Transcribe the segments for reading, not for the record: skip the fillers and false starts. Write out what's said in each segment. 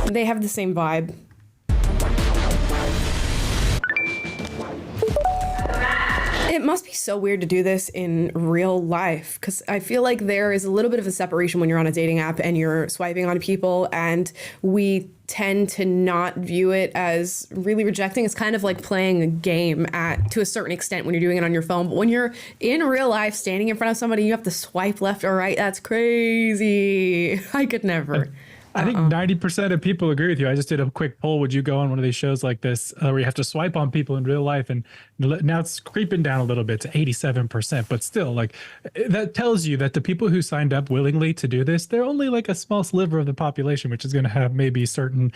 They have the same vibe. It must be so weird to do this in real life, because I feel like there is a little bit of a separation when you're on a dating app and you're swiping on people, and we tend to not view it as really rejecting. It's kind of like playing a game to a certain extent when you're doing it on your phone. But when you're in real life, standing in front of somebody, you have to swipe left or right. That's crazy. I could never. I think 90% of people agree with you. I just did a quick poll. Would you go on one of these shows like this where you have to swipe on people in real life? And now it's creeping down a little bit to 87%. But still, like, that tells you that the people who signed up willingly to do this, they're only like a small sliver of the population, which is going to have maybe certain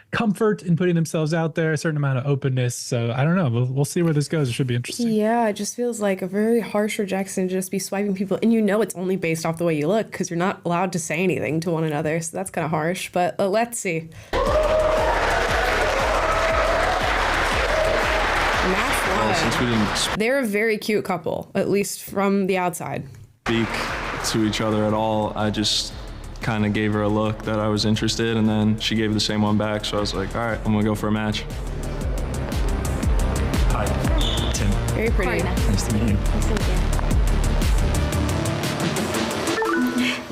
comfort in putting themselves out there, a certain amount of openness. So I don't know. We'll see where this goes. It should be interesting. Yeah, it just feels like a very harsh rejection to just be swiping people. And you know it's only based off the way you look, because you're not allowed to say anything to one another. So that's kind of harsh, but let's see. They're a very cute couple, at least from the outside. Speak to each other at all. I just kind of gave her a look that I was interested, and then she gave the same one back. So I was like, all right, I'm gonna go for a match. Hi, Tim. Very pretty. Nice to meet you. Nice to meet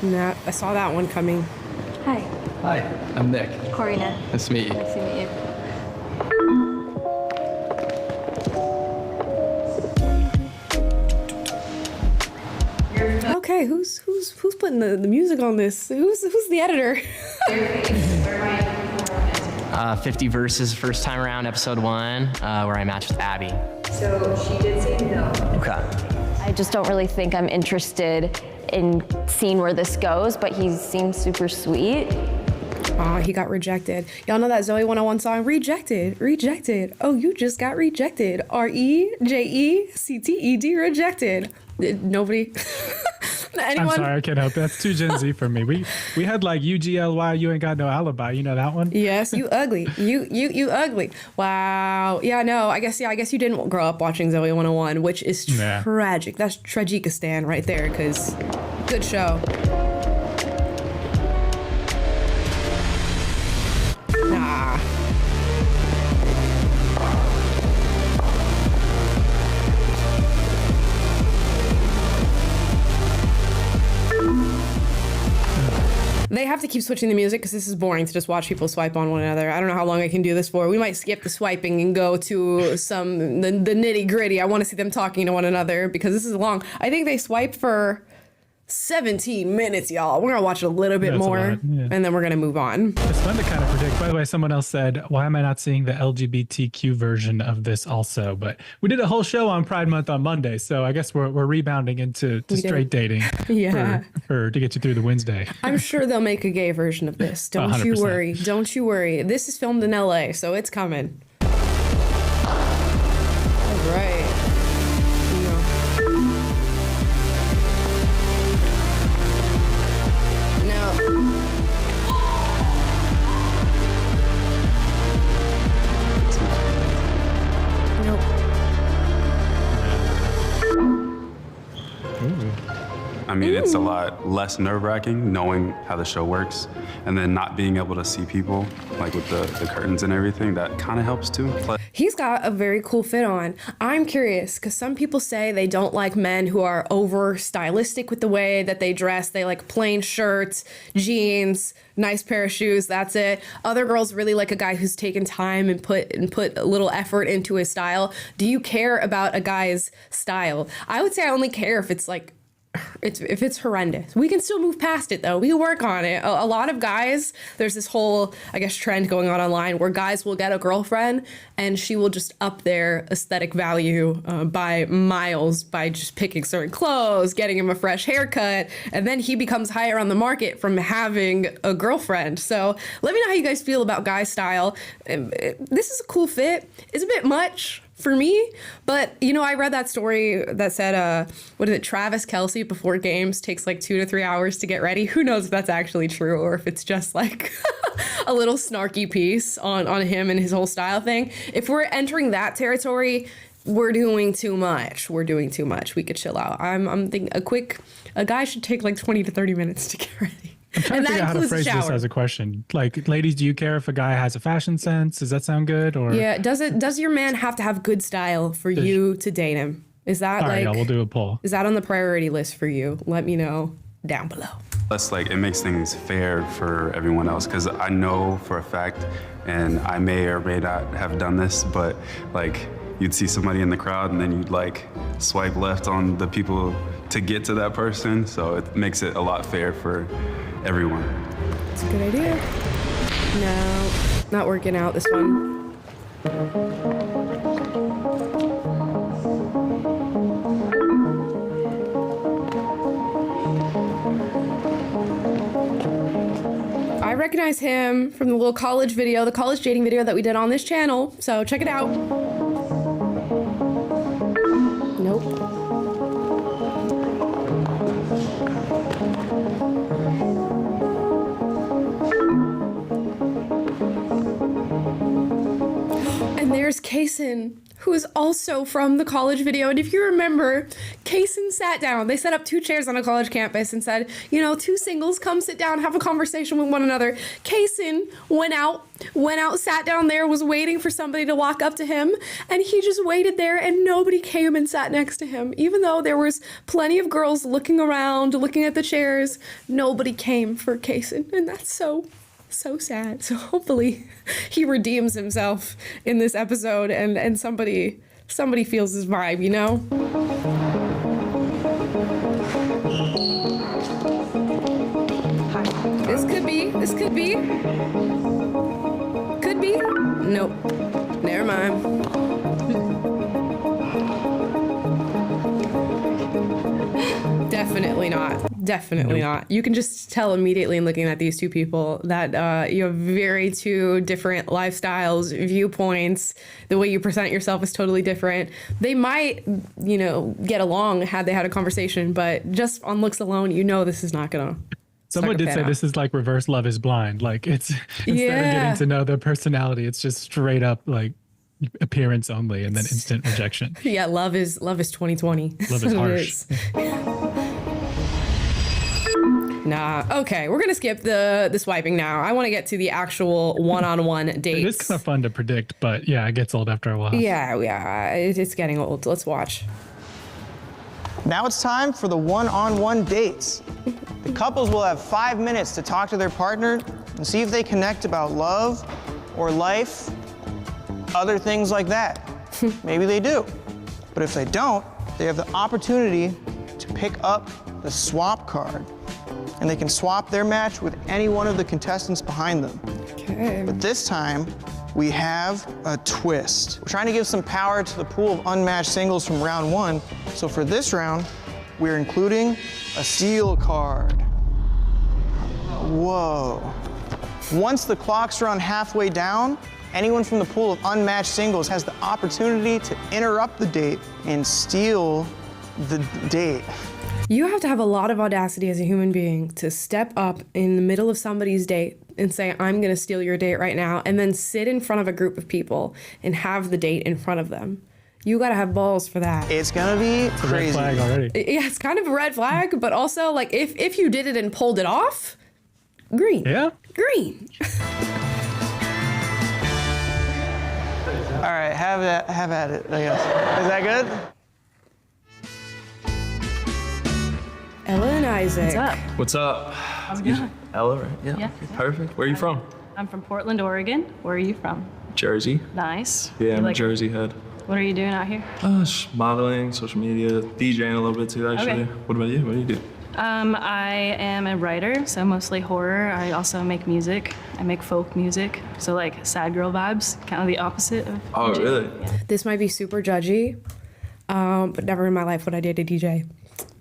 you. Nah, I saw that one coming. Hi. Hi, I'm Nick. Corina. Nice to meet you. Nice to meet you. Okay, who's putting the music on this? Who's the editor? 50 Verses, first time around, episode 1, where I matched with Abby. So she did say no. Okay. I just don't really think I'm interested in seeing where this goes, but he seems super sweet. Oh, he got rejected. Y'all know that Zoe 101 song? Rejected, rejected. Oh, you just got rejected. REJECTED, rejected. Nobody? Anyone? I'm sorry, I can't help it. That's too Gen Z for me. We had like UGLY, you ain't got no alibi. You know that one? Yes, you ugly. You ugly. Wow. Yeah, no, I guess you didn't grow up watching Zoe 101, which is tragic. That's Tragicastan right there, because good show. Nah. They have to keep switching the music because this is boring to just watch people swipe on one another. I don't know how long I can do this for. We might skip the swiping and go to the nitty gritty. I want to see them talking to one another because this is long. I think they swiped for 17 minutes, y'all. We're gonna watch a little bit more, and then we're gonna move on. It's fun to kind of predict. By the way, someone else said, why am I not seeing the LGBTQ version of this also? But we did a whole show on Pride Month on Monday, so I guess we're rebounding into straight dating for to get you through the Wednesday. I'm sure they'll make a gay version of this. Don't 100%. you worry. Don't you worry. This is filmed in LA, so it's coming. All right. I mean, it's a lot less nerve-wracking knowing how the show works, and then not being able to see people, like with the curtains and everything, that kind of helps too. He's got a very cool fit on. I'm curious, because some people say they don't like men who are over stylistic with the way that they dress. They like plain shirts, jeans, nice pair of shoes, that's it. Other girls really like a guy who's taken time and put a little effort into his style. Do you care about a guy's style? I would say I only care if it's like, if it's horrendous. We can still move past it though. We can work on it. A lot of guys, there's this whole, I guess, trend going on online where guys will get a girlfriend and she will just up their aesthetic value by miles by just picking certain clothes, getting him a fresh haircut, and then he becomes higher on the market from having a girlfriend. So let me know how you guys feel about guy style. This is a cool fit. It's a bit much for me, but you know, I read that story that said, what is it? Travis Kelce before games takes like 2 to 3 hours to get ready. Who knows if that's actually true or if it's just like a little snarky piece on him and his whole style thing. If we're entering that territory, we're doing too much. We're doing too much. We could chill out. I'm thinking a guy should take like 20 to 30 minutes to get ready. I'm trying And to that figure out how to includes the phrase this shower. as a question. Like, ladies, do you care if a guy has a fashion sense? Does that sound good? Or Yeah, does your man have to have good style for you to date him? Is that all right, like y'all, we'll do a poll. is that on the priority list for you? Let me know down below. Plus, like, it makes things fair for everyone else, because I know for a fact, and I may or may not have done this, but like, you'd see somebody in the crowd and then you'd like swipe left on the people to get to that person, so it makes it a lot fair for everyone. It's a good idea. No, not working out this one. I recognize him from the little college video, the college dating video that we did on this channel, so check it out. Nope. And there's Kaysen, who is also from the college video. And if you remember, Kaysen sat down. They set up 2 chairs on a college campus and said, you know, 2 singles, come sit down, have a conversation with one another. Kaysen went out, sat down there, was waiting for somebody to walk up to him. And he just waited there and nobody came and sat next to him. Even though there was plenty of girls looking around, looking at the chairs, nobody came for Kaysen. And that's so sad. So hopefully he redeems himself in this episode and somebody feels his vibe, you know? This could be. Could be. Nope. Never mind. Definitely not. Definitely not. You can just tell immediately in looking at these 2 people that you have very 2 different lifestyles, viewpoints. The way you present yourself is totally different. They might, you know, get along had they had a conversation, but just on looks alone, you know this is not gonna. Someone did say this is like reverse Love is Blind. Like, it's instead of getting to know their personality, it's just straight up like appearance only and then instant rejection. Yeah, love is 2020. Love is harsh. Nah. Okay, we're gonna skip the swiping now. I want to get to the actual one-on-one dates. It is kind of fun to predict, but yeah, it gets old after a while. Yeah, it's getting old. Let's watch. Now it's time for the one-on-one dates. The couples will have 5 minutes to talk to their partner and see if they connect about love or life, other things like that. Maybe they do. But if they don't, they have the opportunity to pick up the swap card, and they can swap their match with any one of the contestants behind them. Okay. But this time, we have a twist. We're trying to give some power to the pool of unmatched singles from round 1. So for this round, we're including a seal card. Whoa. Once the clocks run halfway down, anyone from the pool of unmatched singles has the opportunity to interrupt the date and steal the date. You have to have a lot of audacity as a human being to step up in the middle of somebody's date and say, I'm going to steal your date right now, and then sit in front of a group of people and have the date in front of them. You got to have balls for that. It's gonna be crazy. Red flag already. Yeah, it's kind of a red flag, but also, like, if you did it and pulled it off, green. Yeah? Green. All right, have at it, I guess. Is that good? Ella and Isaac. What's up? What's up? How's it going? Ella, right? Yeah. Yeah. Okay, perfect. Where are you from? I'm from Portland, Oregon. Where are you from? Jersey. Nice. Yeah, You I'm a like- Jersey head. What are you doing out here? Modeling, social media, DJing a little bit too, actually. Okay. What about you? What do you do? I am a writer, so mostly horror. I also make music. I make folk music, so like sad girl vibes, kind of the opposite of. Oh, DJ. really? Yeah. This might be super judgy, but never in my life would I date a DJ.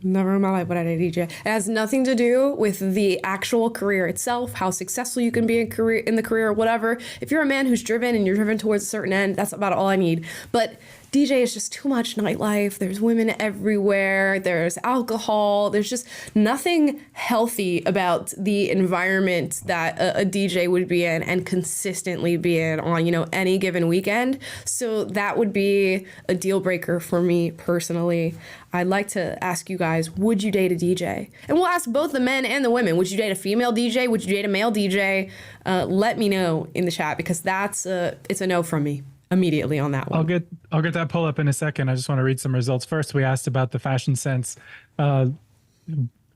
Never in my life would I date a DJ. It has nothing to do with the actual career itself, how successful you can be in the career or whatever. If you're a man who's driven and you're driven towards a certain end, that's about all I need. But DJ is just too much nightlife. There's women everywhere. There's alcohol. There's just nothing healthy about the environment that a DJ would be in and consistently be in on, you know, any given weekend. So that would be a deal breaker for me personally. I'd like to ask you guys, would you date a DJ? And we'll ask both the men and the women. Would you date a female DJ? Would you date a male DJ? Let me know in the chat, because it's a no from me immediately on that one. I'll get that poll up in a second. I just want to read some results. First, we asked about the fashion sense.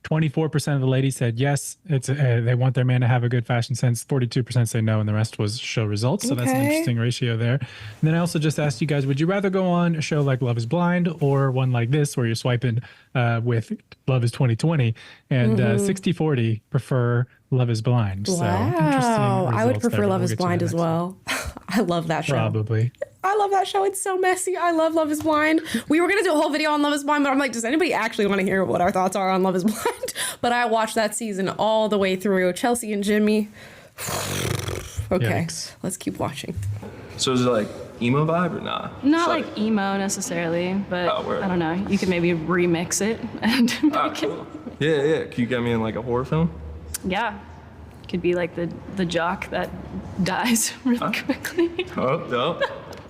24% of the ladies said yes, they want their man to have a good fashion sense. 42% say no, and the rest was show results. So that's an interesting ratio there. And then I also just asked you guys, would you rather go on a show like Love is Blind or one like this where you're swiping with Love is 2020? And 60-40 prefer Love is Blind. Wow. So interesting. I would prefer Love is Blind as well. I love that show. Probably. I love that show. It's so messy. I love Love is Blind. We were going to do a whole video on Love is Blind, but I'm like, does anybody actually want to hear what our thoughts are on Love is Blind? But I watched that season all the way through. Chelsea and Jimmy. Okay, let's keep watching. So is it like emo vibe or not? Not like emo necessarily, but I don't know. You could maybe remix it and make it. Yeah. Can you get me in like a horror film? Yeah. Could be like the jock that dies really quickly. Oh, no.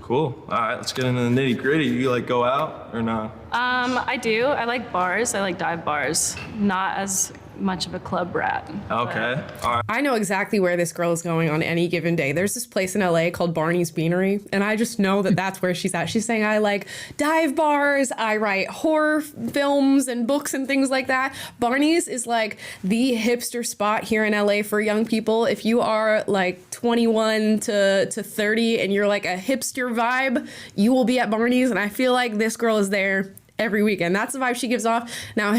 Cool. All right, let's get into the nitty gritty. You like go out or not? I do. I like bars. I like dive bars. Not as much of a club rat. Okay. All right. I know exactly where this girl is going on any given day. There's this place in LA called Barney's Beanery, and I just know that that's where she's at. She's saying, I like dive bars, I write horror films and books and things like that. Barney's is like the hipster spot here in LA for young people. If you are like 21 to 30 and you're like a hipster vibe, you will be at Barney's, and I feel like this girl is there every weekend. That's the vibe she gives off. Now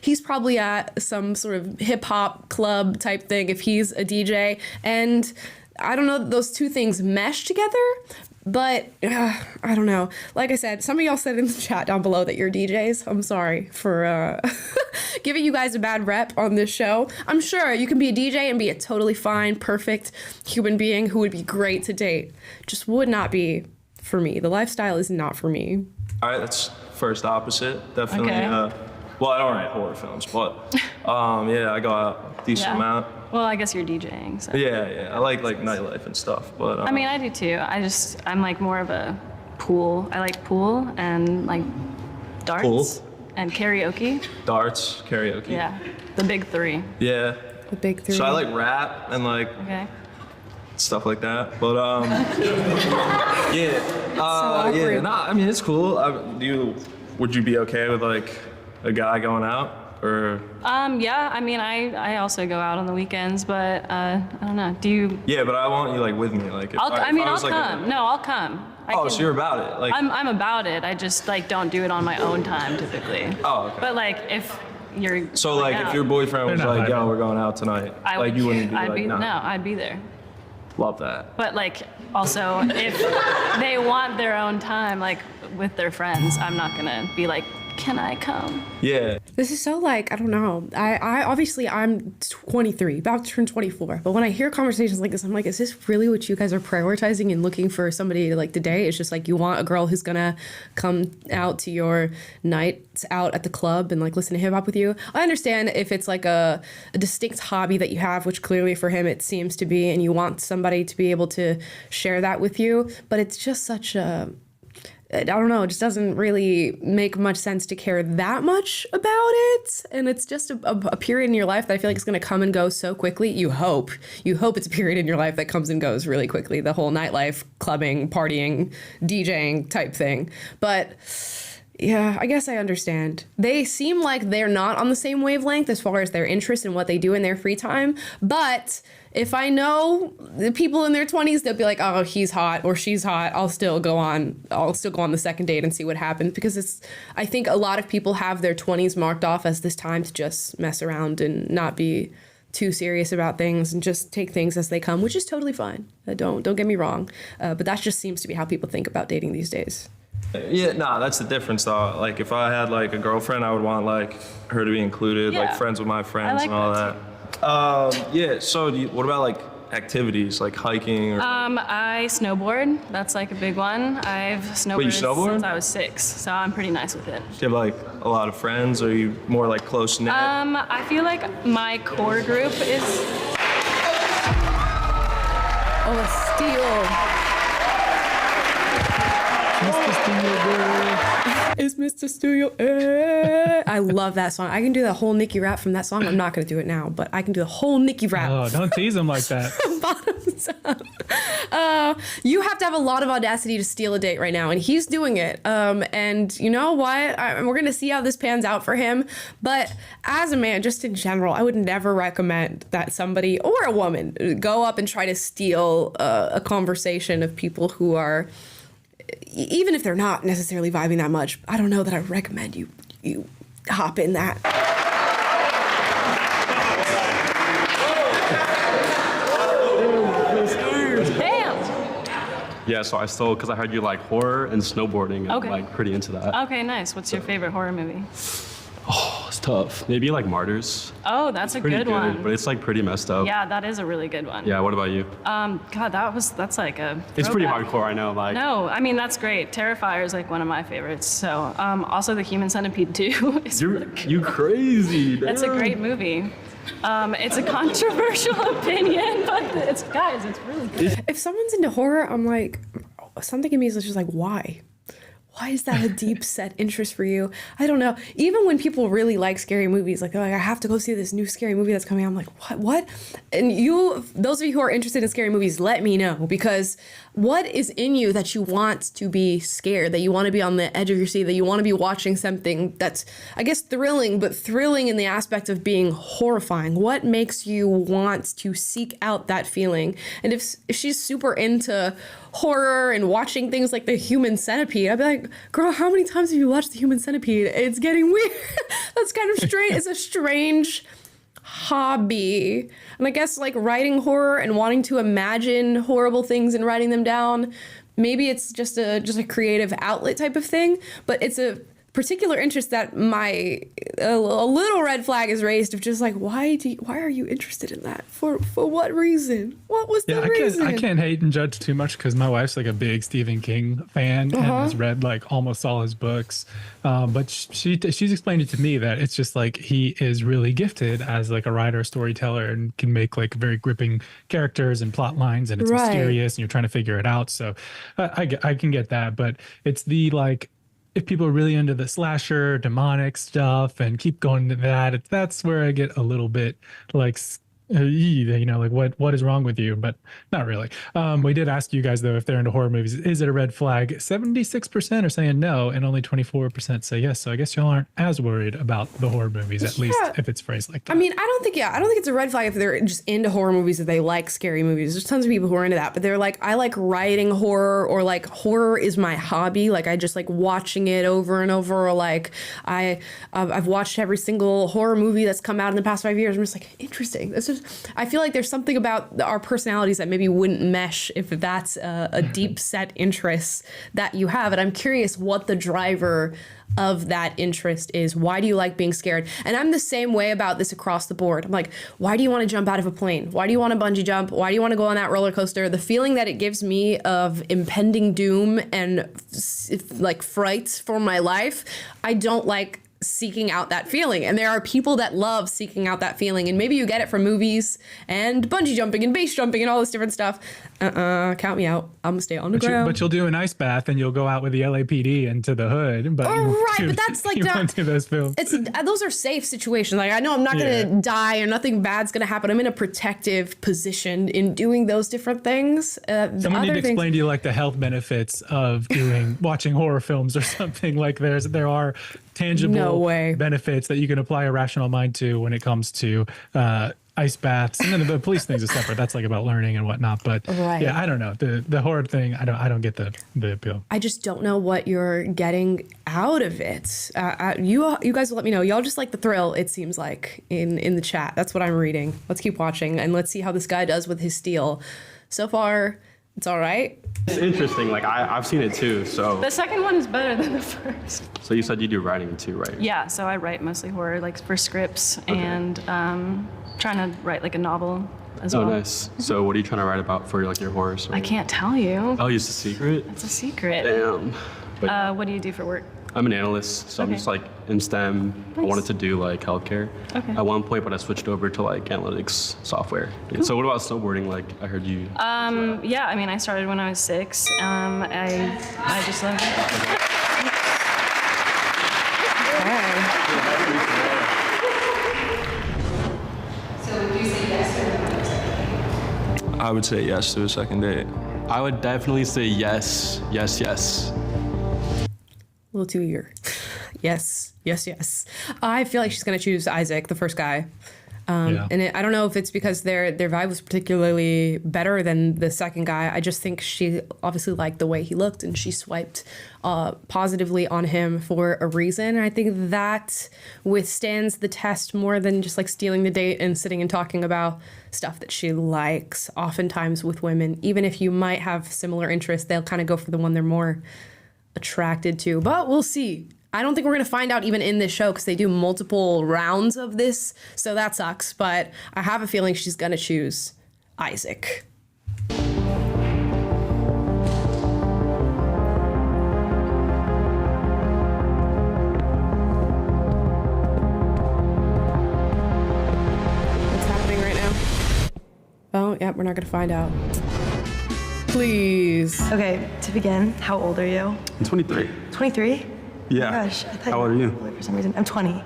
he's probably at some sort of hip hop club type thing if he's a DJ. And I don't know, those two things mesh together, but I don't know. Like I said, some of y'all said in the chat down below that you're DJs. I'm sorry for giving you guys a bad rep on this show. I'm sure you can be a DJ and be a totally fine, perfect human being who would be great to date. Just would not be for me. The lifestyle is not for me. All right, that's first opposite. Definitely. Okay. Well, I don't write horror films, but yeah, I go out a decent amount. Well, I guess you're DJing. So. Yeah. I like nightlife and stuff, but. I mean, I do too. I'm like more of a pool. I like pool and like darts and karaoke. Darts, karaoke. Yeah, the big three. Yeah. The big three. So I like rap and like. Okay. Stuff like that, but yeah, I mean it's cool. Would you be okay with like a guy going out or? Yeah, I mean I also go out on the weekends, but I don't know. Do you? Yeah, but I want you like with me, like. I'll come. No, I'll come. So you're about it, like. I'm about it. I just like don't do it on my own time typically. Oh, okay. But like if you're. So like out, if your boyfriend was like, "Yo, we're going out tonight," like you wouldn't be like, "No." I'd be there. Love that. But like also if they want their own time like with their friends, I'm not gonna be like, can I come? Yeah. This is so like, I don't know. I obviously I'm 23, about to turn 24. But when I hear conversations like this, I'm like, is this really what you guys are prioritizing and looking for somebody like to date? It's just like you want a girl who's gonna come out to your nights out at the club and like listen to hip hop with you. I understand if it's like a distinct hobby that you have, which clearly for him it seems to be, and you want somebody to be able to share that with you. But it's just such a, I don't know, it just doesn't really make much sense to care that much about it. And it's just a period in your life that I feel like it's going to come and go so quickly. You hope it's a period in your life that comes and goes really quickly. The whole nightlife, clubbing, partying, DJing type thing. But yeah, I guess I understand. They seem like they're not on the same wavelength as far as their interest in what they do in their free time. But if I know the people in their 20s, they'll be like, oh, he's hot or she's hot. I'll still go on the second date and see what happens, because I think a lot of people have their 20s marked off as this time to just mess around and not be too serious about things and just take things as they come, which is totally fine. Don't get me wrong. But that just seems to be how people think about dating these days. Yeah, that's the difference though. Like if I had like a girlfriend, I would want like her to be included, like friends with my friends and all that. Yeah, so what about like activities, like hiking or? I snowboard. That's like a big one. I've snowboarded you snowboard? since I was 6, so I'm pretty nice with it. Do you have like a lot of friends, or are you more like close knit? I feel like my core group is. Oh, a steal. Mr. Studio Girl. It's Mr. Studio. I love that song. I can do the whole Nicki rap from that song. I'm not going to do it now, but I can do the whole Nicki rap. Oh, don't tease him like that. Bottoms up. You have to have a lot of audacity to steal a date right now, and he's doing it. And you know what? We're going to see how this pans out for him. But as a man, just in general, I would never recommend that somebody or a woman go up and try to steal a conversation of people who are, even if they're not necessarily vibing that much. I don't know that I recommend you hop in that. Yeah, so I stole because I heard you like horror and snowboarding and Okay. like pretty into that. Okay, nice. What's your favorite horror movie? Oh, it's tough. Maybe like Martyrs. Oh, that's a Pretty good one. but it's like pretty messed up. Yeah, that is a really good one. Yeah, what about you? God, that's like a. It's pretty throwback. hardcore, I know. Like, No, I mean that's great. Terrifier is like one of my favorites. So, also the Human Centipede 2 is really good. you crazy. That's a great movie. It's a controversial opinion, but it's really good. If someone's into horror, I'm like, something in me is just like, why? Why is that a deep set interest for you? I don't know. Even when people really like scary movies, like they're like, I have to go see this new scary movie that's coming out. I'm like, what? And those of you who are interested in scary movies, let me know, because what is in you that you want to be scared, that you want to be on the edge of your seat, that you want to be watching something that's, I guess, thrilling, but thrilling in the aspect of being horrifying? What makes you want to seek out that feeling? And if she's super into horror and watching things like the Human Centipede, I'd be like, girl, how many times have you watched the Human Centipede? It's getting weird. That's kind of strange. It's a strange hobby. And I guess like writing horror and wanting to imagine horrible things and writing them down, maybe it's just a creative outlet type of thing, but it's a particular interest that a little red flag is raised of just like, why are you interested in that? For what reason? What was the reason? I can't hate and judge too much because my wife's like a big Stephen King fan and has read like almost all his books. But she's explained it to me that it's just like he is really gifted as like a writer, storyteller, and can make like very gripping characters and plot lines, and it's mysterious and you're trying to figure it out. So I can get that, but it's the like, if people are really into the slasher, demonic stuff and keep going to that, that's where I get a little bit like, like what is wrong with you? But not really. We did ask you guys though if they're into horror movies. Is it a red flag? 76% are saying no, and only 24% say yes. So I guess y'all aren't as worried about the horror movies, at least if it's phrased like that. I mean, I don't think it's a red flag if they're just into horror movies, if they like scary movies. There's tons of people who are into that, but they're like, I like writing horror, or like horror is my hobby. Like I just like watching it over and over, or like I've watched every single horror movie that's come out in the past 5 years. I'm just like, interesting. This is. I feel like there's something about our personalities that maybe wouldn't mesh if that's a deep set interest that you have. And I'm curious what the driver of that interest is. Why do you like being scared? And I'm the same way about this across the board. I'm like, why do you want to jump out of a plane? Why do you want to bungee jump? Why do you want to go on that roller coaster? The feeling that it gives me of impending doom and like frights for my life, I don't like seeking out that feeling. And there are people that love seeking out that feeling, and maybe you get it from movies and bungee jumping and base jumping and all this different stuff. Count me out. I'm gonna stay on the ground. But you'll do an ice bath and you'll go out with the LAPD into the hood. But but that's like you won't do those films. Those are safe situations. Like I know I'm not gonna die or nothing bad's gonna happen. I'm in a protective position in doing those different things. Someone need to explain to you like the health benefits of watching horror films or something. Like there are tangible benefits that you can apply a rational mind to when it comes to ice baths, and then the police things are separate. That's like about learning and whatnot. But yeah, I don't know, the horror thing. I don't get the appeal. I just don't know what you're getting out of it. You guys will let me know. Y'all just like the thrill. It seems like in the chat. That's what I'm reading. Let's keep watching and let's see how this guy does with his steal. So far, it's all right. It's interesting. Like I've seen it too. So The second one is better than the first. So you said you do writing too, right? Yeah, so I write mostly horror, like for scripts, and trying to write like a novel as Oh, well. nice. So what are you trying to write about for like your horror story? I can't tell you. Oh, it's a secret? It's a secret. Damn. But What do you do for work? I'm an analyst, so I'm Okay. just like in STEM. I Nice. wanted to do like healthcare Okay. at one point, but I switched over to like analytics software. So what about snowboarding? Like I heard you. Yeah, I mean, I started when I was 6. I just love it. So would you say yes or no? I would say yes to a second date. I would definitely say yes, yes, yes. A little too eager. Yes, yes, yes. I feel like she's gonna choose Isaac, the first guy. Yeah. And I don't know if it's because their vibe was particularly better than the second guy. I just think she obviously liked the way he looked, and she swiped positively on him for a reason. And I think that withstands the test more than just like stealing the date and sitting and talking about stuff that she likes. Oftentimes with women, even if you might have similar interests, they'll kind of go for the one they're more attracted to. But we'll see. I don't think we're going to find out even in this show because they do multiple rounds of this, so that sucks. But I have a feeling she's going to choose Isaac. What's happening right now? Oh, yeah, we're not going to find out. Please. Okay, to begin, how old are you? I'm 23. 23? Yeah. Oh my gosh, I thought How old are you? were older for some reason. I'm 20.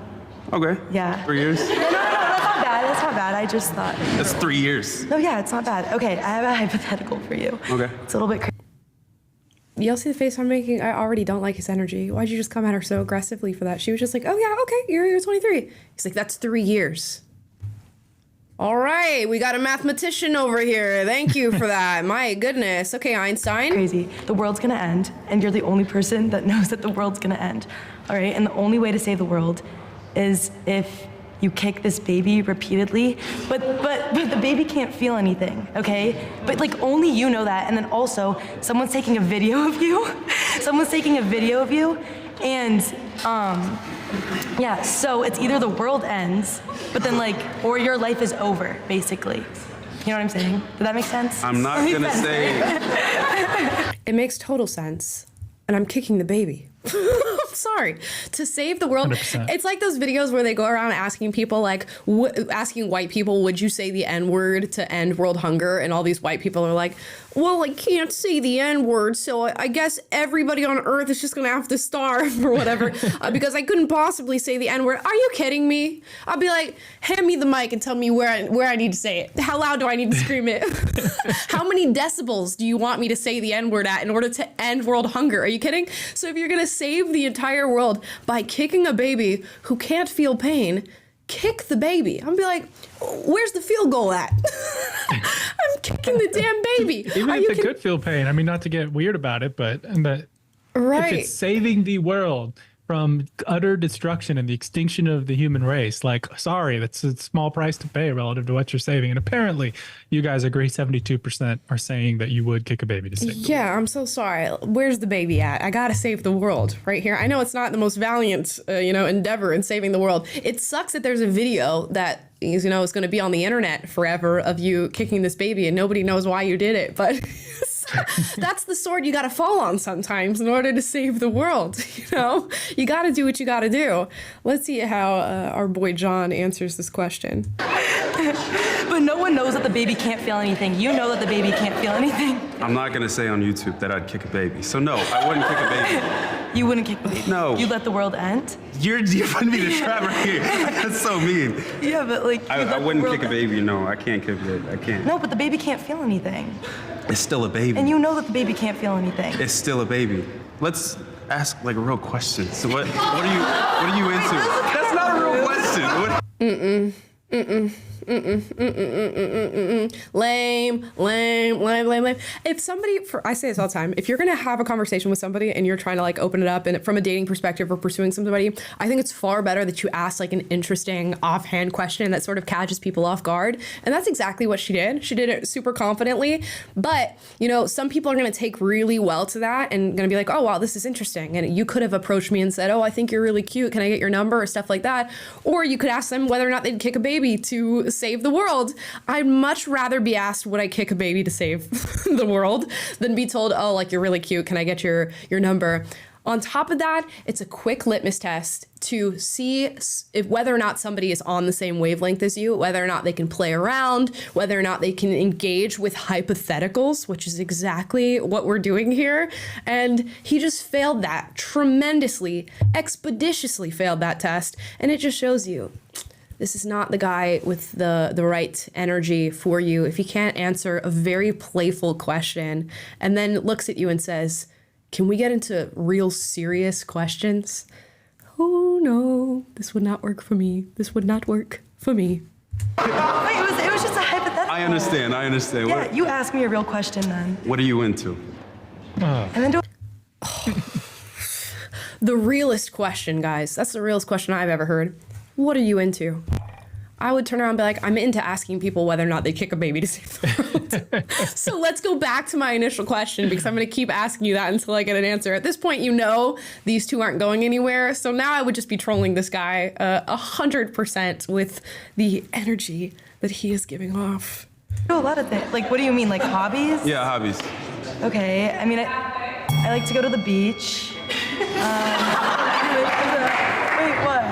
Okay. Yeah. 3 years? No, that's not bad. That's not bad. I just thought. That's 3 years. No, yeah, it's not bad. Okay, I have a hypothetical for you. Okay. It's a little bit crazy. Y'all see the face I'm making? I already don't like his energy. Why'd you just come at her so aggressively for that? She was just like, oh yeah, okay, you're 23. He's like, that's 3 years. All right, we got a mathematician over here. Thank you for that. My goodness. Okay, Einstein. Crazy. The world's gonna end, and you're the only person that knows that the world's gonna end. All right, and the only way to save the world is if you kick this baby repeatedly, but the baby can't feel anything, okay? But like only you know that, and then also someone's taking a video of you. Someone's taking a video of you, and yeah, so it's either the world ends, but then like, or your life is over, basically. You know what I'm saying? Did that make sense? I'm not That gonna makes sense, say. right? It makes total sense. And I'm kicking the baby. I'm sorry. To save the world. 100%. It's like those videos where they go around asking people, like, asking white people, would you say the N-word to end world hunger? And all these white people are like, well, I can't say the N-word, so I guess everybody on Earth is just going to have to starve or whatever because I couldn't possibly say the N-word. Are you kidding me? I'll be like, hand me the mic and tell me where I need to say it. How loud do I need to scream it? How many decibels do you want me to say the N-word at in order to end world hunger? Are you kidding? So if you're going to save the entire world by kicking a baby who can't feel pain, kick the baby. I'm gonna be like, where's the field goal at? I'm kicking the damn baby. Even if they could feel pain, I mean, not to get weird about it, but right. if it's saving the world from utter destruction and the extinction of the human race, like, sorry, that's a small price to pay relative to what you're saving. And apparently you guys agree 72% are saying that you would kick a baby to save the world. Yeah, I'm so sorry. Where's the baby at? I gotta save the world right here. I know it's not the most valiant, endeavor in saving the world. It sucks that there's a video that is going to be on the internet forever of you kicking this baby and nobody knows why you did it. But that's the sword you got to fall on sometimes in order to save the world. You got to do what you got to do. Let's see how our boy John answers this question. But no one knows that the baby can't feel anything. You know that the baby can't feel anything. I'm not gonna say on YouTube that I'd kick a baby. So no, I wouldn't kick a baby. You wouldn't kick the baby. No. You let the world end? You're putting me to trap right here. That's so mean. Yeah, but like. I wouldn't kick a baby. No, I can't kick it. I can't. No, but the baby can't feel anything. It's still a baby. And you know that the baby can't feel anything. It's still a baby. Let's ask like a real question. So what are you into? That's not a real question. Lame. If somebody, I say this all the time, if you're gonna have a conversation with somebody and you're trying to like open it up and from a dating perspective or pursuing somebody, I think it's far better that you ask like an interesting offhand question that sort of catches people off guard. And that's exactly what she did. She did it super confidently. But some people are gonna take really well to that and gonna be like, oh wow, this is interesting. And you could have approached me and said, oh, I think you're really cute. Can I get your number or stuff like that? Or you could ask them whether or not they'd kick a baby to save the world. I'd much rather be asked, would I kick a baby to save the world, than be told, oh, like, you're really cute. Can I get your number? On top of that, it's a quick litmus test to see if whether or not somebody is on the same wavelength as you, whether or not they can play around, whether or not they can engage with hypotheticals, which is exactly what we're doing here. And he just failed that tremendously, expeditiously failed that test. And it just shows you, this is not the guy with the right energy for you. If he can't answer a very playful question and then looks at you and says, can we get into real serious questions? Oh no, this would not work for me. This would not work for me. Wait, it was just a hypothetical. I understand. Yeah, you ask me a real question then. What are you into? And then do The realest question, guys. That's the realest question I've ever heard. What are you into? I would turn around and be like, I'm into asking people whether or not they kick a baby to save the world. So let's go back to my initial question, because I'm going to keep asking you that until I get an answer. At this point, you know these two aren't going anywhere. So now I would just be trolling this guy 100% with the energy that he is giving off. a lot of things. Like, what do you mean, like hobbies? Yeah, hobbies. Okay, I mean, I like to go to the beach. Wait, what?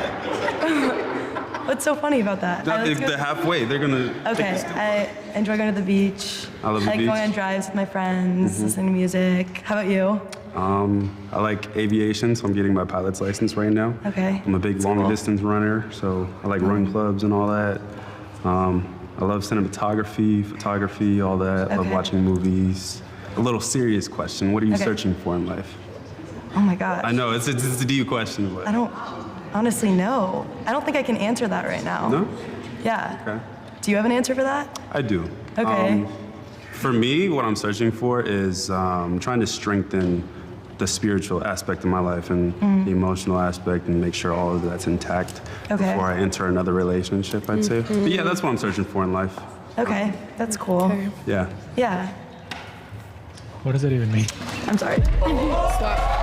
What's so funny about that? They're halfway. They're gonna. Okay, I enjoy going to the beach. I love the I like beach. going on drives with my friends, listening to music. How about you? I like aviation, so I'm getting my pilot's license right now. Okay. I'm a big long distance runner, so I like run clubs and all that. I love cinematography, photography, all that. I love Okay. watching movies. A little serious question. What are you searching for in life? Oh my gosh. I know, it's a deep question, but. I don't honestly know. I don't think I can answer that right now. No? Yeah. Okay. Do you have an answer for that? I do. Okay. For me, what I'm searching for is trying to strengthen the spiritual aspect of my life and the emotional aspect, and make sure all of that's intact before I enter another relationship, I'd say. But yeah, that's what I'm searching for in life. Okay, that's cool. Okay. Yeah. Yeah. What does that even mean? I'm sorry. Stop.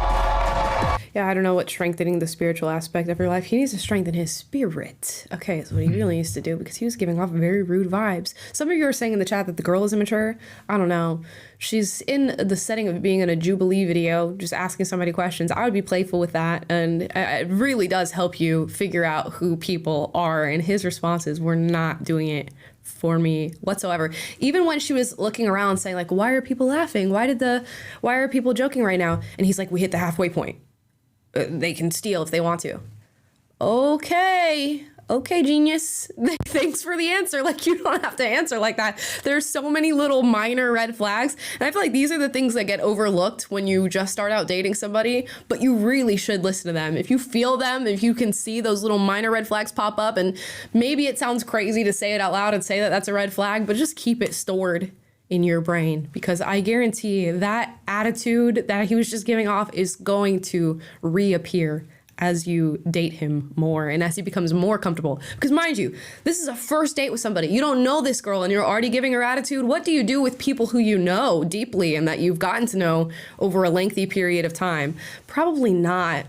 Yeah, I don't know what strengthening the spiritual aspect of your life. He needs to strengthen his spirit. Okay, that's what he really needs to do, because he was giving off very rude vibes. Some of you are saying in the chat that the girl is immature. I don't know. She's in the setting of being in a Jubilee video, just asking somebody questions. I would be playful with that, and it really does help you figure out who people are, and his responses were not doing it for me whatsoever. Even when she was looking around saying, like, why are people laughing? Why are people joking right now? And he's like, we hit the halfway point. They can steal if they want to. Okay, genius. Thanks for the answer. Like, you don't have to answer like that. There's so many little minor red flags. And I feel like these are the things that get overlooked when you just start out dating somebody, but you really should listen to them. If you feel them, if you can see those little minor red flags pop up, and maybe it sounds crazy to say it out loud and say that that's a red flag, but just keep it stored in your brain, because I guarantee that attitude that he was just giving off is going to reappear as you date him more and as he becomes more comfortable. Because mind you, this is a first date with somebody. You don't know this girl and you're already giving her attitude. What do you do with people who you know deeply and that you've gotten to know over a lengthy period of time? Probably not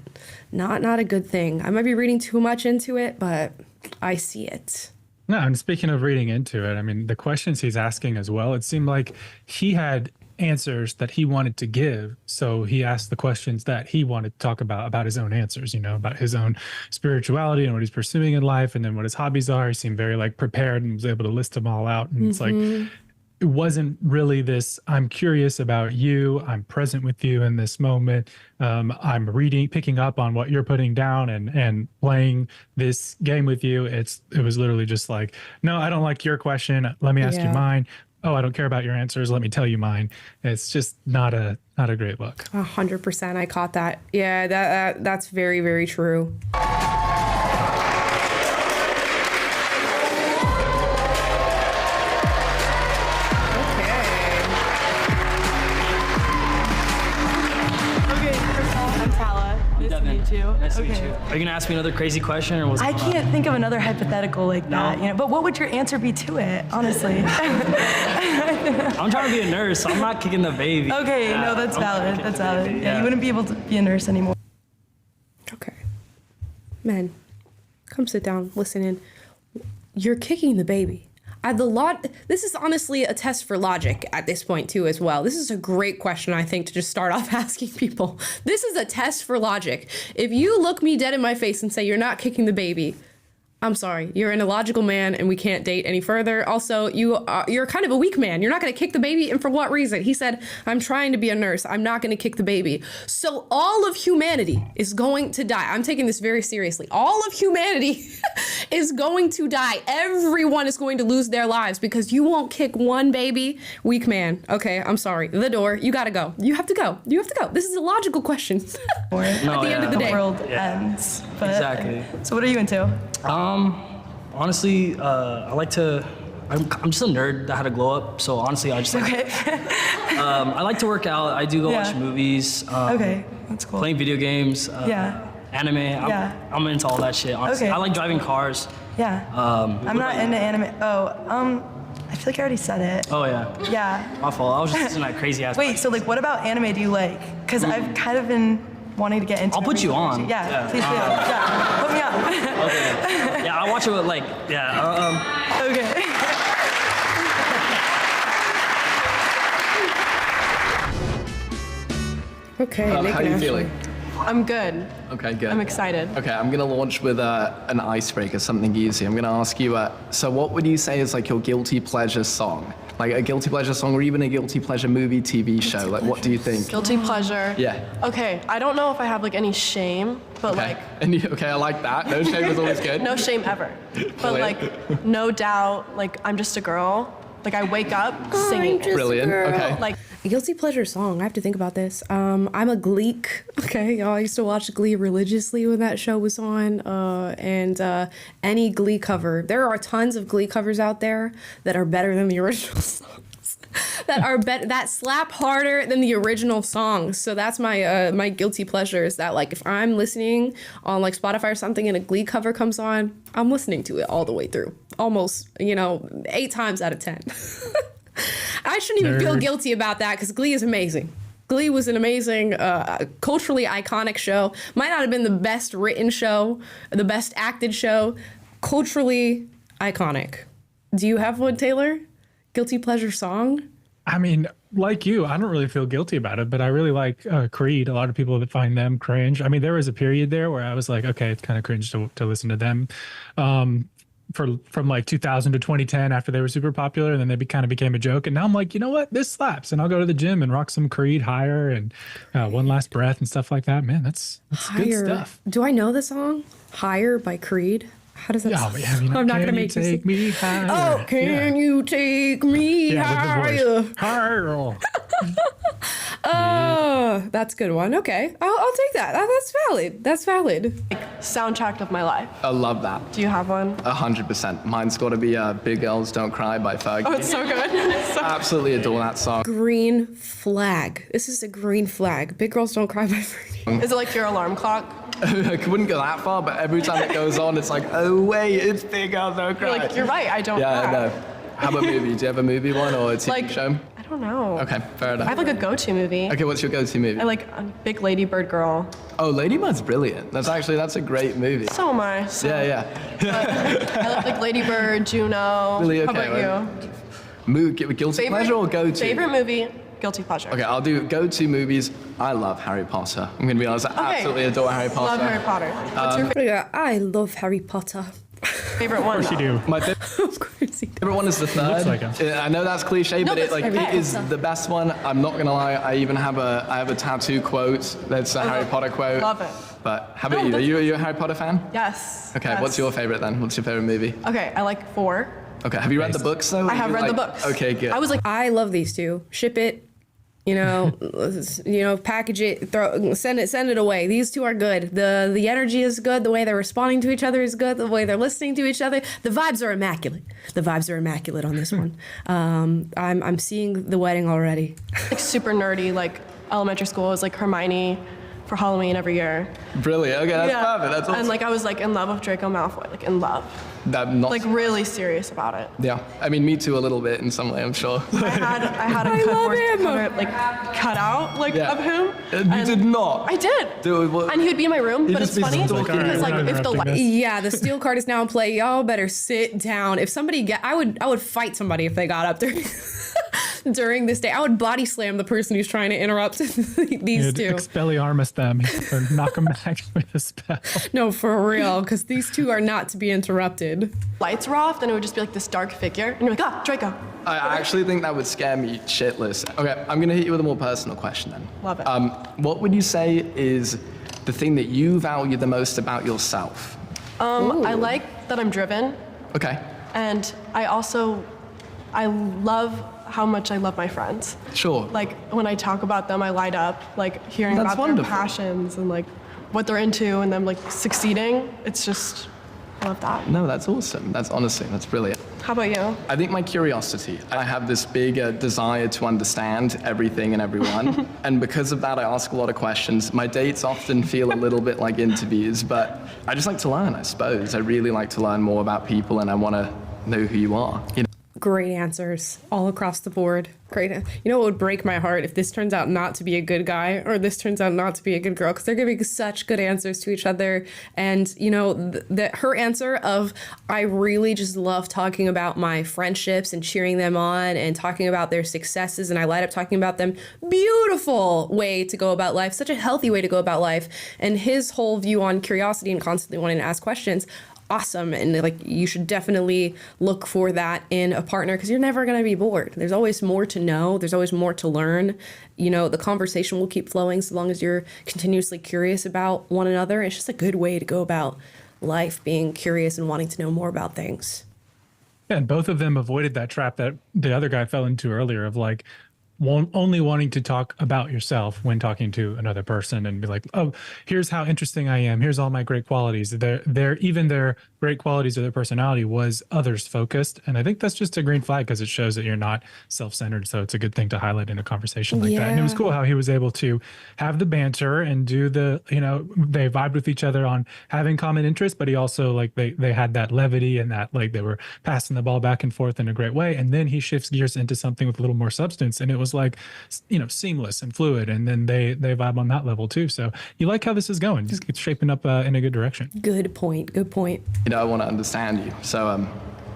a good thing. I might be reading too much into it, but I see it. No, and speaking of reading into it, I mean, the questions he's asking as well, it seemed like he had answers that he wanted to give. So he asked the questions that he wanted to talk about his own answers, you know, about his own spirituality and what he's pursuing in life, and then what his hobbies are. He seemed very like prepared and was able to list them all out. And it's like, it wasn't really this, I'm curious about you, I'm present with you in this moment, I'm picking up on what you're putting down and playing this game with you. It was literally just like, no, I don't like your question, let me ask you mine. Oh, I don't care about your answers, let me tell you mine. It's just not a great look. 100%, I caught that. Yeah, that's very, very true. Nice to meet you. Are you gonna ask me another crazy question, or was I can't think of another hypothetical like that, you know. But what would your answer be to it, honestly? I'm trying to be a nurse, so I'm not kicking the baby. Okay, no, that's valid. That's valid. Yeah, you wouldn't be able to be a nurse anymore. Okay. Men, come sit down, listen in. you're kicking the baby. This is honestly a test for logic at this point too as well. This is a great question, I think, to just start off asking people. This is a test for logic. If you look me dead in my face and say you're not kicking the baby, I'm sorry, you're an illogical man and we can't date any further. Also, you're kind of a weak man. You're not going to kick the baby, and for what reason? He said, I'm trying to be a nurse. I'm not going to kick the baby. So all of humanity is going to die. I'm taking this very seriously. All of humanity is going to die. Everyone is going to lose their lives because you won't kick one baby. Weak man. Okay, I'm sorry. The door. You got to go. You have to go. You have to go. This is a logical question. At the end of the day. The world ends. But, Exactly. So what are you into? Honestly, I like to. I'm just a nerd that had a glow up. So honestly, I just like. Okay. I like to work out. I do go watch movies. Okay, that's cool. Playing video games. Anime. I'm into all that shit. Honestly, Okay. I like driving cars. Yeah. I'm not into anime. I feel like I already said it. Oh yeah. Yeah. My fault. I was just listening to that crazy ass. Wait, so like what about anime do you like? Because I've kind of been wanting to get into I'll put you on. Yeah, please do. Yeah, hook me up. Okay. Yeah, I watch it with like, Okay. Okay, How are you feeling? I'm good. Okay, good. I'm excited. Okay, I'm gonna launch with an icebreaker, something easy. I'm gonna ask you, so what would you say is like your guilty pleasure song? Like a guilty pleasure song or even a guilty pleasure movie, TV show? Like what do you think? Guilty pleasure. Yeah. Okay, I don't know if I have like any shame, but like. Okay, I like that. No shame is always good. No shame ever. But like, no doubt, like I'm just a girl. Like I wake up singing. Brilliant. Okay. Like a guilty pleasure song. I have to think about this. I'm a Gleek. Okay, y'all. I used to watch Glee religiously when that show was on. And any Glee cover. There are tons of Glee covers out there that are better than the original songs. that slap harder than the original songs. So that's my my guilty pleasure is that like if I'm listening on like Spotify or something and a Glee cover comes on, I'm listening to it all the way through. Almost, 8 times out of 10. I shouldn't even feel guilty about that because Glee is amazing. Glee was an amazing, culturally iconic show. Might not have been the best written show, the best acted show, culturally iconic. Do you have one, Taylor? Guilty pleasure song? I mean, like you, I don't really feel guilty about it, but I really like Creed. A lot of people that find them cringe. I mean, there was a period there where I was like, okay, it's kind of cringe to listen to them. From like 2000 to 2010 after they were super popular, and then they kind of became a joke. And now I'm like, you know what? This slaps. And I'll go to the gym and rock some Creed, Higher, and One Last Breath and stuff like that. Man, that's good stuff. Do I know the song? Higher by Creed? How does that sound? Yeah, I mean, I'm not going to make take me higher. Oh, can you take me higher? Higher. Oh, that's a good one. Okay, I'll take that. That's valid. That's valid. Soundtrack of my life. I love that. Do you have one? 100%. Mine's got to be Big Girls Don't Cry by Fergie. Oh, it's so good. Absolutely adore that song. Green flag. This is a green flag. Big Girls Don't Cry by Fergie. Is it like your alarm clock? I wouldn't go that far, but every time it goes on, it's like, oh wait, it's Big Girls Don't Cry. You're like, you're right. I don't. Yeah, I know. How about movie? Do you have a movie one or a TV show? I don't know. Okay, fair enough. I have like a go-to movie. Okay, what's your go-to movie? I like a big Lady Bird girl. Oh, Lady Bird's brilliant. That's a great movie. So am I. So. Yeah. I love like Lady Bird, Juno. Really? Okay. How about you? Guilty pleasure or go-to? Favorite movie, guilty pleasure. Okay, I'll do go-to movies. I love Harry Potter. I'm gonna be honest, I absolutely adore Harry Potter. Love Harry Potter. What's your favorite? I love Harry Potter. Favorite one? Of course you do. My favorite one is the third. Looks like I know that's cliche, but it is the best one. I'm not gonna lie. I even have a tattoo quote that's a Harry Potter quote. Love it. But how about you? Are you a Harry Potter fan? Yes. Okay, yes. what's your favorite then? What's your favorite movie? Okay, I like 4. Okay, have you read the books though? I have read the books. Okay, good. I love these two. Ship it. Package it, send it away. These two are good. The energy is good. The way they're responding to each other is good. The way they're listening to each other. The vibes are immaculate. The vibes are immaculate on this one. I'm seeing the wedding already. Like super nerdy. Like elementary school is like Hermione for Halloween every year. Brilliant. Okay, that's perfect. That's awesome. And like I was like in love with Draco Malfoy. Like in love. I'm not. Like really serious about it. Yeah, I mean, me too a little bit in some way, I'm sure. I had a cardboard cutter, like cut out like Yeah. of him. You did not. I did. Dude, what? And he would be in my room, He'd but just it's be funny stalking because you. like if the light. Yeah, the steel card is now in play. Y'all better sit down. If somebody I would fight somebody if they got up during during this day. I would body slam the person who's trying to interrupt these two. Expelliarmus them or knock them back with a spell. No, for real, because these two are not to be interrupted. Lights were off, then it would just be like this dark figure, and you're like, ah, Draco. I actually think that would scare me shitless. Okay, I'm gonna hit you with a more personal question then. Love it. What would you say is the thing that you value the most about yourself? I like that I'm driven, Okay, and I love how much I love my friends. sure. Like when I talk about them, I light up. Like hearing That's about wonderful. their passions and like what they're into, and them like succeeding. It's just, I love that. No, that's awesome. That's brilliant. How about you? I think my curiosity. I have this big desire to understand everything and everyone. And because of that, I ask a lot of questions. My dates often feel a little bit like interviews, but I just like to learn, I suppose. I really like to learn more about people, and I want to know who you are. You know? Great answers all across the board. Great. You know what would break my heart if this turns out not to be a good guy or this turns out not to be a good girl, because they're giving such good answers to each other. And you know, her answer of I really just love talking about my friendships and cheering them on and talking about their successes, and I light up talking about them. Beautiful way to go about life. Such a healthy way to go about life. And his whole view on curiosity and constantly wanting to ask questions. Awesome. And like you should definitely look for that in a partner, because you're never going to be bored. There's always more to know. There's always more to learn. You know, the conversation will keep flowing so long as you're continuously curious about one another. It's just a good way to go about life, being curious and wanting to know more about things. Yeah, and both of them avoided that trap that the other guy fell into earlier of like only wanting to talk about yourself when talking to another person and be like, oh, here's how interesting I am. Here's all my great qualities. Even their great qualities of their personality was others focused. And I think that's just a green flag because it shows that you're not self-centered. So it's a good thing to highlight in a conversation like that. And it was cool how he was able to have the banter and do the, you know, they vibed with each other on having common interests, but he also like they had that levity and that like they were passing the ball back and forth in a great way. And then he shifts gears into something with a little more substance. And it was like, you know, seamless and fluid. And then they vibe on that level too. So you like how this is going. Just it's shaping up in a good direction. Good point. Good point. You know, I want to understand you. So,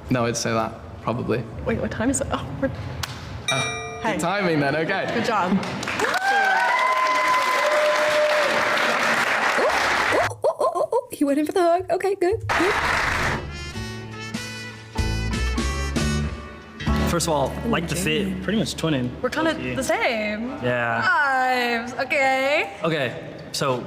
no, I'd say that probably. Wait, what time is it? Oh, we're... Hey. Good timing then, okay. Good job. He went in for the hug. Okay, good. First of all, like the fit, pretty much twinning. We're kind of the same. Yeah. Vibes. Okay. Okay, so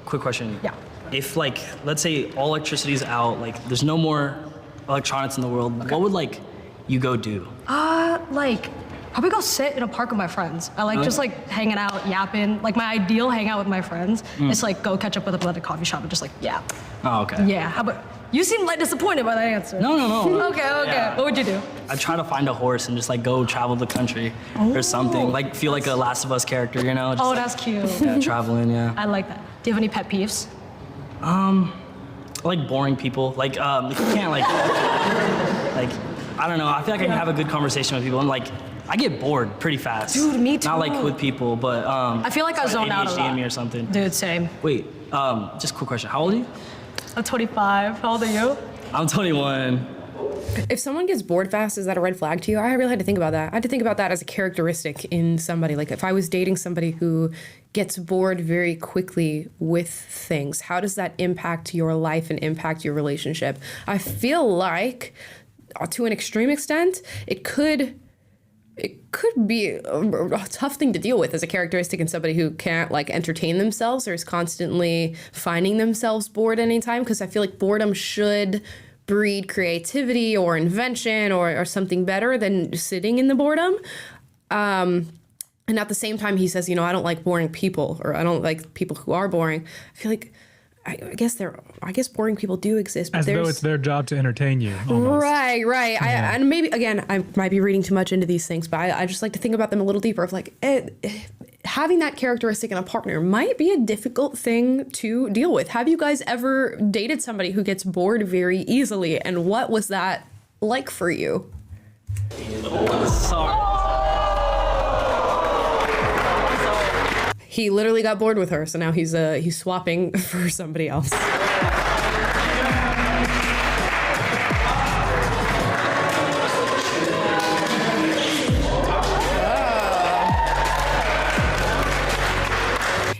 quick question. Yeah. If like, let's say all electricity's out, like there's no more electronics in the world, what would like you go do? Like, probably go sit in a park with my friends. I like just like hanging out, yapping. Like my ideal hangout with my friends is like go catch up with them at a coffee shop and just like yap. Oh, okay. Yeah, how about, you seem like disappointed by that answer. No. Okay. Yeah. What would you do? I'd try to find a horse and just like go travel the country or something. Like feel like a Last of Us character, you know? Just, Oh, like, that's cute. yeah, traveling, yeah. I like that. Do you have any pet peeves? I like boring people. Like, if you can't like, I don't know. I feel like I can have a good conversation with people and like, I get bored pretty fast. Dude, me too. Not like with people, but I feel like I it's zone out a ADHD lot. in me or something. Dude, same. Wait, just a quick question. How old are you? I'm 25. How old are you? I'm 21. If someone gets bored fast, is that a red flag to you? I really had to think about that. I had to think about that as a characteristic in somebody. Like if I was dating somebody who gets bored very quickly with things, how does that impact your life and impact your relationship? I feel like, to an extreme extent, it could be a tough thing to deal with as a characteristic in somebody who can't like entertain themselves or is constantly finding themselves bored anytime, because I feel like boredom should breed creativity or invention or something better than sitting in the boredom. And at the same time, he says, you know, I don't like boring people, or I don't like people who are boring. I feel like I guess boring people do exist, but As though it's their job to entertain you. Almost. Right. Yeah. And maybe, again, I might be reading too much into these things, but I just like to think about them a little deeper of like, having that characteristic in a partner might be a difficult thing to deal with. Have you guys ever dated somebody who gets bored very easily, and what was that like for you? He literally got bored with her, so now he's swapping for somebody else.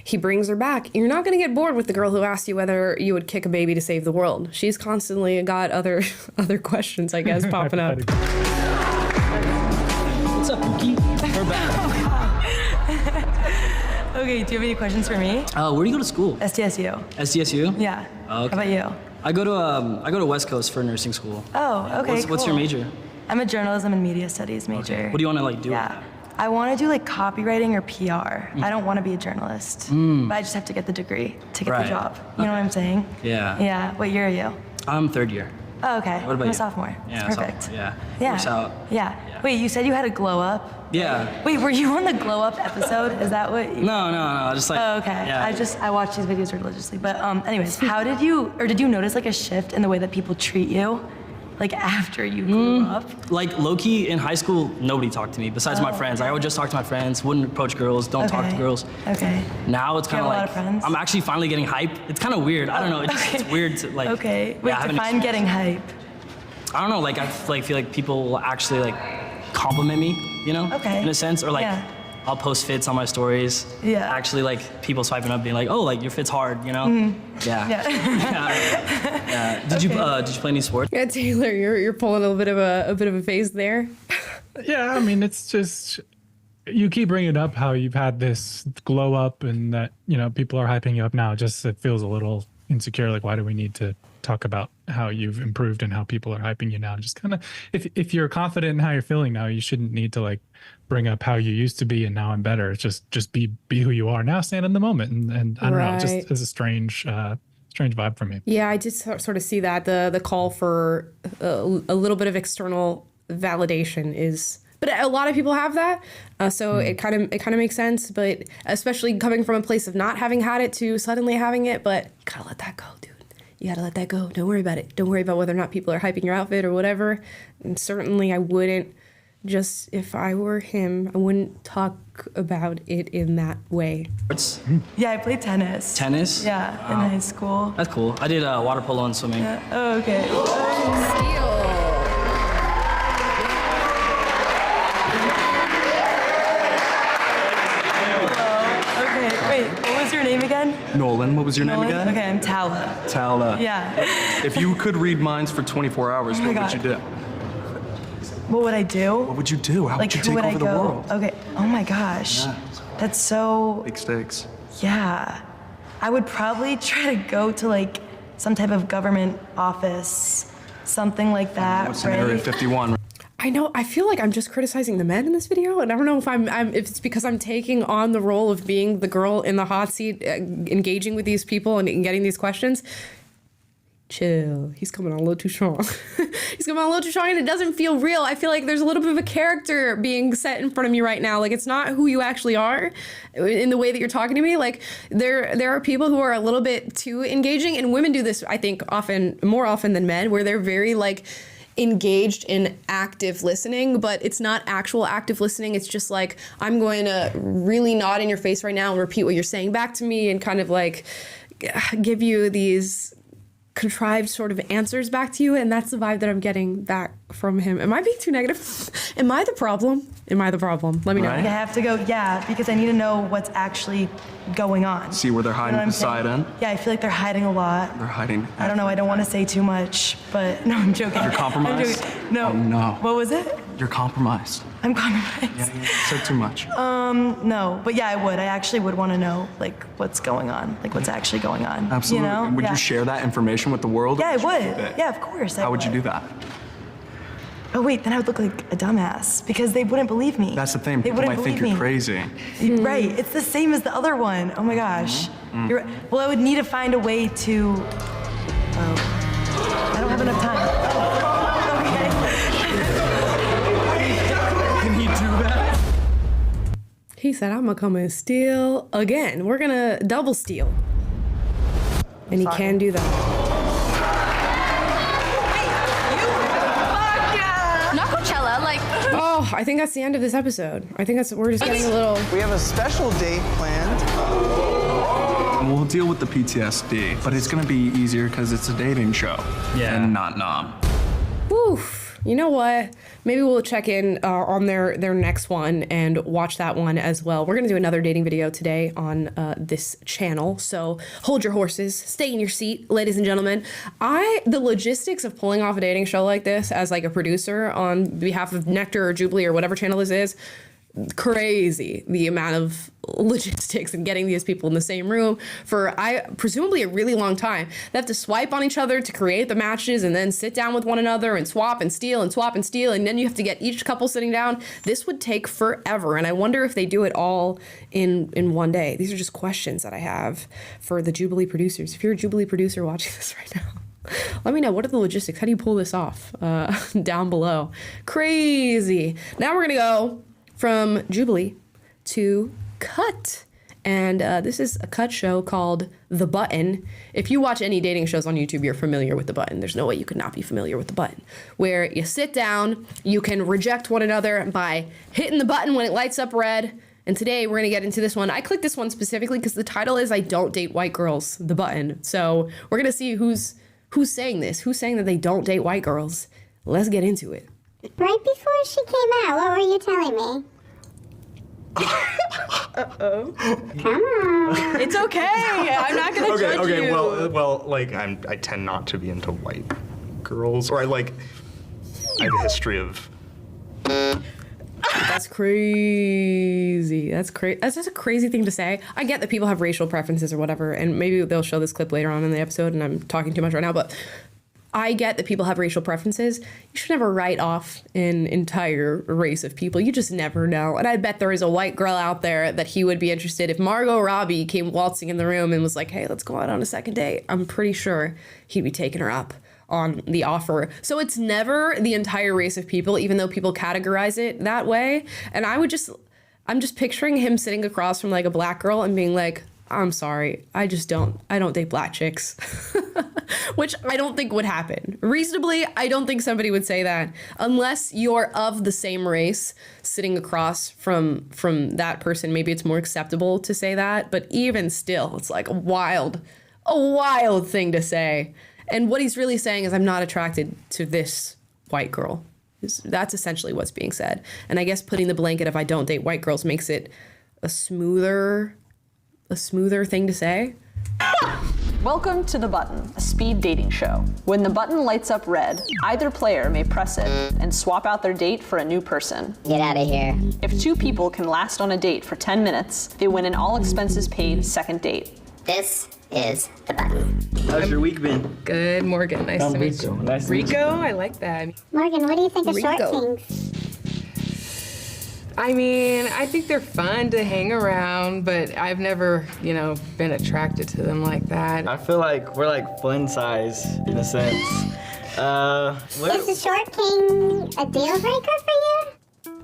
He brings her back. You're not going to get bored with the girl who asked you whether you would kick a baby to save the world. She's constantly got other questions, I guess, popping up. What's up, Pookie? We're back. Okay, do you have any questions for me? Where do you go to school? SDSU. SDSU? Yeah. Oh, okay. How about you? I go to West Coast for nursing school. Oh, okay. What's your major? I'm a journalism and media studies major. Okay. What do you want to like do? Yeah. I want to do like copywriting or PR. I don't want to be a journalist, but I just have to get the degree to get the job. You know what I'm saying? Yeah. Yeah. What year are you? I'm third year. Oh, okay. What about I'm you? a sophomore. Yeah, Perfect. sophomore, yeah. Yeah. Works out. Yeah. Wait, you said you had a glow up? Yeah. Wait, were you on the glow up episode? Is that what? No. Just like. Oh, okay. Yeah. I watch these videos religiously. But anyways, did you notice like a shift in the way that people treat you, like after you grew up? Like low-key in high school, nobody talked to me besides my friends. I would just talk to my friends, wouldn't approach girls, don't talk to girls. Okay. Now it's kind of a lot like of friends? I'm actually finally getting hype. It's kind of weird. I don't know. It's weird to like. Okay. Wait, define getting hype. I don't know. Like I feel like people will actually like compliment me, you know? Okay. In a sense, or like. Yeah. I'll post fits on my stories. Yeah. Actually, like people swiping up, being like, "Oh, like your fit's hard," you know? Yeah. Yeah. Did you play any sports? Yeah, Taylor, you're pulling a bit of a phase there. Yeah, I mean, it's just you keep bringing up how you've had this glow up and that people are hyping you up now. Just it feels a little insecure. Like, why do we need to talk about how you've improved and how people are hyping you now? Just kind of if you're confident in how you're feeling now, you shouldn't need to like bring up how you used to be and now I'm better. It's just be who you are now, stand in the moment, and I don't know, it just is a strange vibe for me. Yeah, I did sort of see that the call for a little bit of external validation is, but a lot of people have that, so it kind of makes sense. But especially coming from a place of not having had it to suddenly having it, but you gotta let that go, dude. You gotta let that go. Don't worry about it. Don't worry about whether or not people are hyping your outfit or whatever. And certainly I wouldn't. Just if I were him, I wouldn't talk about it in that way. Yeah, I played tennis. Tennis? Yeah, in high school. That's cool. I did water polo and swimming. Yeah. Oh, okay. Okay, wait, what was your name again? Nolan, what was your name again? Okay, I'm Tala. Tala. Yeah. If you could read minds for 24 hours, Oh my what would you do? What would I do? What would you do? How would you who take would over I the go? world? Okay. Oh my gosh. Yeah. That's so. Big stakes. Yeah. I would probably try to go to like some type of government office, something like that. What's in Area 51? I know. I feel like I'm just criticizing the men in this video, and I don't know if if it's because I'm taking on the role of being the girl in the hot seat, engaging with these people and getting these questions. Chill. He's coming on a little too strong. He's coming on a little too strong, and it doesn't feel real. I feel like there's a little bit of a character being set in front of me right now. Like, it's not who you actually are in the way that you're talking to me. Like, there are people who are a little bit too engaging, and women do this, I think, more often than men, where they're very like engaged in active listening, but it's not actual active listening. It's just like, I'm going to really nod in your face right now and repeat what you're saying back to me and kind of like give you these contrived sort of answers back to you, and that's the vibe that I'm getting back from him. Am I being too negative? Am I the problem? Let me know. I have to go, yeah, because I need to know what's actually going on. See where they're hiding what I'm saying? beside in? Yeah, I feel like they're hiding a lot. They're hiding. I don't know, I don't want to say too much, but no, I'm joking. You're compromised? I'm joking. No. Oh, no. What was it? You're compromised. I'm compromised. Yeah, you said too much. No, but yeah, I would. I actually would want to know, like, what's going on, like, what's actually going on. Absolutely. You know? And would Yeah. you share that information with the world? Yeah, I Or would you would. keep it? Yeah, of course. How would you do that? Oh wait, then I would look like a dumbass because they wouldn't believe me. That's the thing. They People wouldn't might think believe you're me. crazy. Right. It's the same as the other one. Oh my gosh. You're right. Well, I would need to find a way to. Oh, I don't have enough time. Can he do that? He said, I'm gonna come and steal again. We're gonna double steal. And he can do that. Not Coachella, like. Oh, I think that's the end of this episode. I think we're just getting a little. We have a special date planned. We'll deal with the PTSD, but it's gonna be easier because it's a dating show. Yeah. And not nom. Oof. You know what? Maybe we'll check in on their next one and watch that one as well. We're going to do another dating video today on this channel. So hold your horses, stay in your seat, ladies and gentlemen. The logistics of pulling off a dating show like this as like a producer on behalf of Nectar or Jubilee or whatever channel this is, crazy. The amount of logistics and getting these people in the same room for presumably a really long time. They have to swipe on each other to create the matches and then sit down with one another and swap and steal and swap and steal, and then you have to get each couple sitting down. This would take forever, and I wonder if they do it all in one day. These are just questions that I have for the Jubilee producers. If you're a Jubilee producer watching this right now, let me know, what are the logistics? How do you pull this off? Down below. Crazy. Now we're gonna go from Jubilee to Cut. And this is a Cut show called The Button. If you watch any dating shows on YouTube, you're familiar with The Button. There's no way you could not be familiar with The Button. Where you sit down, you can reject one another by hitting the button when it lights up red. And today we're gonna get into this one. I clicked this one specifically because the title is I Don't Date White Girls, The Button. So we're gonna see who's saying this, who's saying that they don't date white girls. Let's get into it. Right before she came out, what were you telling me? Uh-oh. Come on. It's okay. I'm not gonna judge you. Okay, well, like I tend not to be into white girls, or I have a history of. That's crazy. That's just a crazy thing to say. I get that people have racial preferences or whatever, and maybe they'll show this clip later on in the episode, and I'm talking too much right now, but I get that people have racial preferences. You should never write off an entire race of people. You just never know. And I bet there is a white girl out there that he would be interested. If Margot Robbie came waltzing in the room and was like, hey, let's go out on a second date, I'm pretty sure he'd be taking her up on the offer. So it's never the entire race of people, even though people categorize it that way. And I'm just picturing him sitting across from like a black girl and being like, I'm sorry, I don't date black chicks. Which I don't think would happen. Reasonably, I don't think somebody would say that unless you're of the same race sitting across from that person. Maybe it's more acceptable to say that, but even still, it's like a wild thing to say. And what he's really saying is, I'm not attracted to this white girl. That's essentially what's being said. And I guess putting the blanket of I don't date white girls makes it a smoother thing to say. Welcome to The Button, a speed dating show. When the button lights up red, either player may press it and swap out their date for a new person. Get out of here. If two people can last on a date for 10 minutes, they win an all expenses paid second date. This is The Button. How's your week been? Good, Morgan. Nice to meet you. Nice to meet you. Rico, I like that. Morgan, what do you think of short Rico. kings? I mean, I think they're fun to hang around, but I've never, been attracted to them like that. I feel like we're like fun size in a sense. Is a short king a deal breaker for you?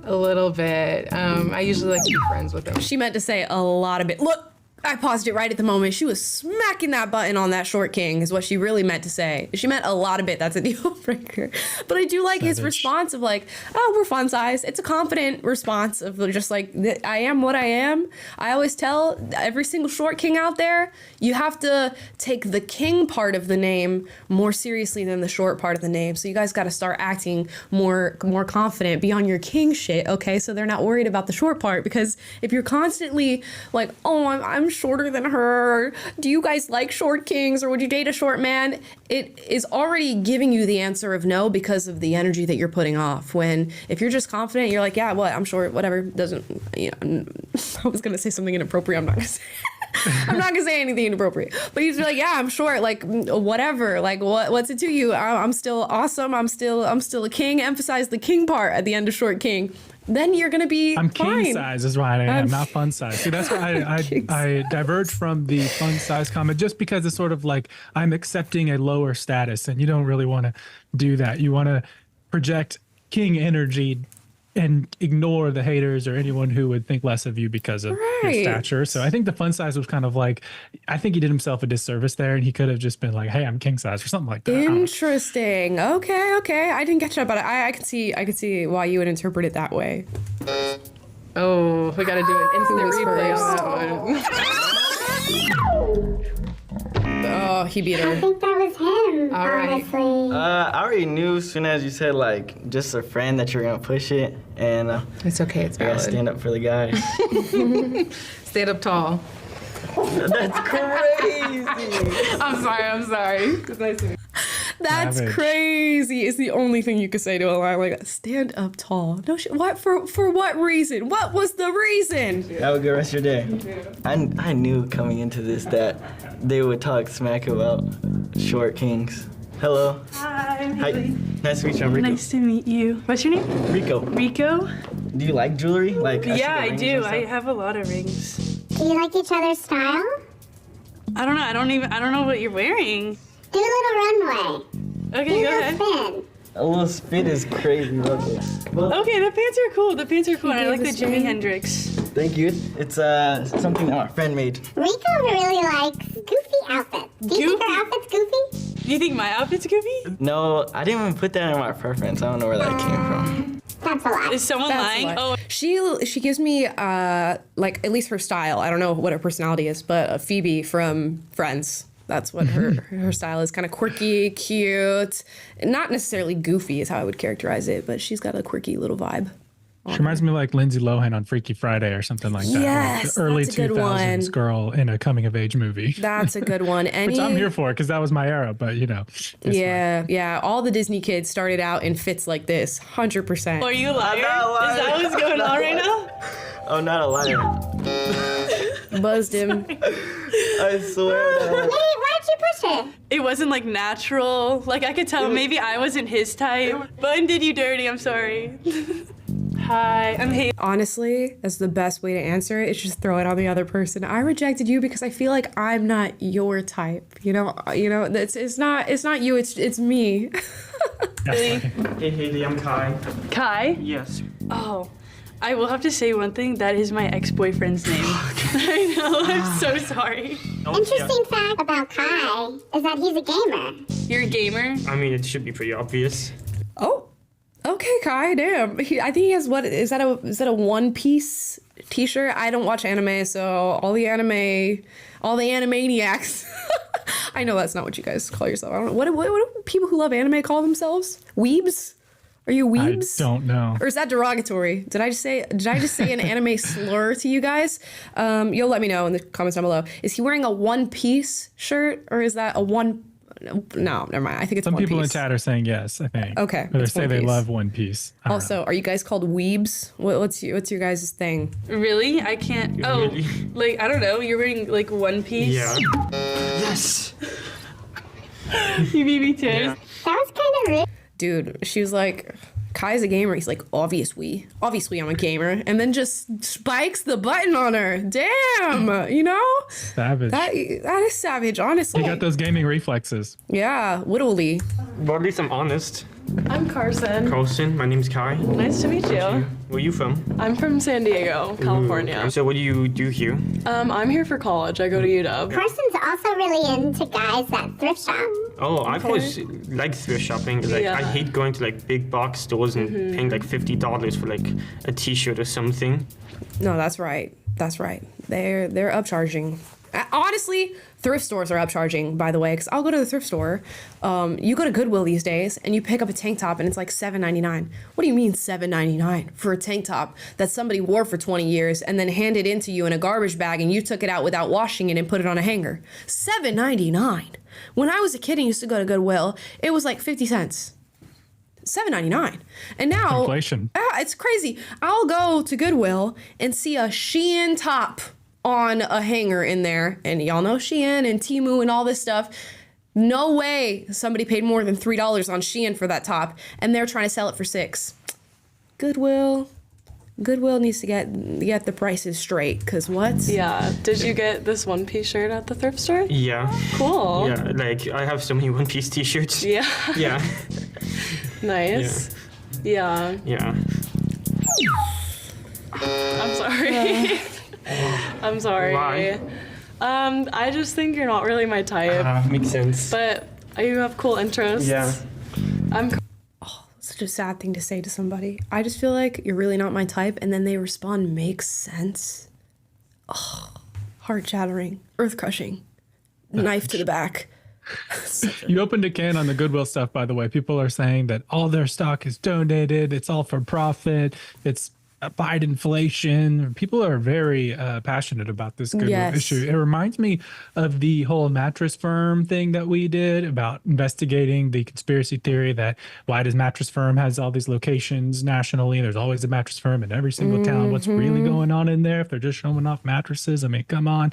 A little bit. I usually like to be friends with them. She meant to say a lot of it. Look, I paused it right at the moment. She was smacking that button on that short king is what she really meant to say. She meant a lot of it. That's a deal breaker. But I do like his response of like, oh, we're fun size. It's a confident response of just like, I am what I am. I always tell every single short king out there, you have to take the king part of the name more seriously than the short part of the name. So you guys got to start acting more confident, be on your king shit, okay? So they're not worried about the short part, because if you're constantly like, oh, I'm shorter than her. Do you guys like short kings, or would you date a short man? It is already giving you the answer of no because of the energy that you're putting off. When if you're just confident, you're like, yeah, what? I'm short, whatever. Doesn't, I was gonna say something inappropriate. I'm not gonna say. I'm not gonna say anything inappropriate. But he's like, yeah, I'm short, like whatever. Like what's it to you? I'm still awesome. I'm still a king. Emphasize the king part at the end of short king. Then you're gonna be I'm fine. king size is right. I am not fun size. See, that's why I diverge from the fun size comment, just because it's sort of like I'm accepting a lower status, and you don't really want to do that. You want to project king energy and ignore the haters or anyone who would think less of you because of your Right. stature. So I think the fun size was kind of like, I think he did himself a disservice there, and he could have just been like, hey, I'm king size or something like that. I don't know. Interesting. Okay. I didn't get you, but I could see why you would interpret it that way. Oh, we gotta do an instant was replay first? on that one. Oh, he beat her. I think that was him, All right. honestly. I already knew as soon as you said like just a friend that you were gonna push it, and It's okay, it's I gotta valid. stand up for the guys. Stand up tall. That's crazy. I'm sorry. It's nice to meet you. That's Savage. crazy. It's the only thing you could say to a line like that. Stand up tall. No shit. What for what reason? What was the reason? Have a good rest of your day. I knew coming into this that they would talk smack about short kings. Hello. Hi. Hi. Nice to meet you. I'm Rico. Nice to meet you. What's your name? Rico. Rico? Do you like jewelry? Like see Yeah, the I rings do. and I stuff? have a lot of rings. Do you like each other's style? I don't know. I don't know what you're wearing. Do a little runway. Okay, Do a go little ahead. spin. A little spin is crazy. Look. Okay, the pants are cool. The pants are cool. And I like the gave Jimi us Hendrix. Thank you. It's something that my friend made. Rico really likes goofy outfits. Do you think her outfit's goofy? Do you think my outfit's goofy? No, I didn't even put that in my preference. I don't know where that came from. That's a lie. Is someone That's lying? why. She gives me like at least her style. I don't know what her personality is, but Phoebe from Friends. That's what her style is. Kind of quirky, cute, not necessarily goofy is how I would characterize it, but she's got a quirky little vibe. She reminds me of like Lindsay Lohan on Freaky Friday or something like that. Yes, Like the early that's a good 2000s one. girl in a coming of age movie. That's a good one. Which I'm here for because that was my era, but you know. Yeah. All the Disney kids started out in fits like this, 100%. Are you a liar? I'm not a liar. Is that what's going on right now? I'm not a liar. Buzzed him. I swear. Wait, why'd you push it? It wasn't like natural. Like I could tell maybe I wasn't his type. Bun did you dirty, I'm sorry. Hi, I'm Haley. Honestly, that's the best way to answer it. Is just throw it on the other person. I rejected you because I feel like I'm not your type. You know. It's not you. It's me. Hey Haley, I'm Kai. Kai? Yes. Oh, I will have to say one thing. That is my ex-boyfriend's name. I know. I'm so sorry. Interesting fact about Kai is that he's a gamer. You're a gamer? I mean, it should be pretty obvious. Oh. Okay, Kai. Damn. I think he has what is that a One Piece T-shirt? I don't watch anime, so all the animaniacs. I know that's not what you guys call yourself. I don't know. What do people who love anime call themselves? Weebs? Are you weebs? I don't know. Or is that derogatory? Did I just say an anime slur to you guys? You'll let me know in the comments down below. Is he wearing a One Piece shirt or is that a one? No, never mind. I think it's Some One people in Piece. chat are saying yes, I think. Okay, Or they it's say One they Piece. love One Piece. I don't Also, are you guys called weebs? What's your guys' thing? Really? I can't. Oh, Really? like I don't know. You're wearing like One Piece. Yeah. Yes. You beat me too. That was kind of rude. Dude, she was like, Kai's a gamer. He's like, obviously I'm a gamer. And then just spikes the button on her. Damn, you know? Savage. That is savage, honestly. He got those gaming reflexes. Yeah, literally. But at least I'm honest. I'm Carson. Carlson, my name's Kai. Nice to meet you. Where are you from? I'm from San Diego, California. Okay, so what do you do here? I'm here for college. I go to UW. Carson's also really into guys that thrift shop. Oh, I've always liked thrift shopping. Like, Yeah. I hate going to like big box stores and paying like $50 for like a T-shirt or something. No, that's right. That's right. They're upcharging. Honestly, thrift stores are upcharging, by the way, because I'll go to the thrift store. You go to Goodwill these days and you pick up a tank top and it's like $7.99. What do you mean $7.99 for a tank top that somebody wore for 20 years and then handed into you in a garbage bag and you took it out without washing it and put it on a hanger? $7.99. When I was a kid and used to go to Goodwill, it was like 50 cents. $7.99. And now Inflation. It's crazy. I'll go to Goodwill and see a Shein top on a hanger in there, and y'all know Shein and Temu and all this stuff. No way somebody paid more than $3 on Shein for that top, and they're trying to sell it for $6. Goodwill needs to get the prices straight, cause what? Yeah. Did you get this One Piece shirt at the thrift store? Yeah. Cool. Yeah, like I have so many One Piece T-shirts. Yeah. Yeah. Nice. Yeah. Yeah. I'm sorry. I'm sorry. Why? I just think you're not really my type. Makes sense. But you have cool interests. Yeah. I'm. Such a sad thing to say to somebody. I just feel like you're really not my type, and then they respond, makes sense. Oh, heart shattering, earth crushing, knife to the back. You opened a can on the Goodwill stuff, by the way. People are saying that all their stock is donated. It's all for profit. It's fight inflation. People are very passionate about this Goodwill issue. It reminds me of the whole mattress firm thing that we did about investigating the conspiracy theory that why does mattress firm has all these locations nationally? There's always a mattress firm in every single town. What's really going on in there if they're just showing off mattresses? I mean, come on.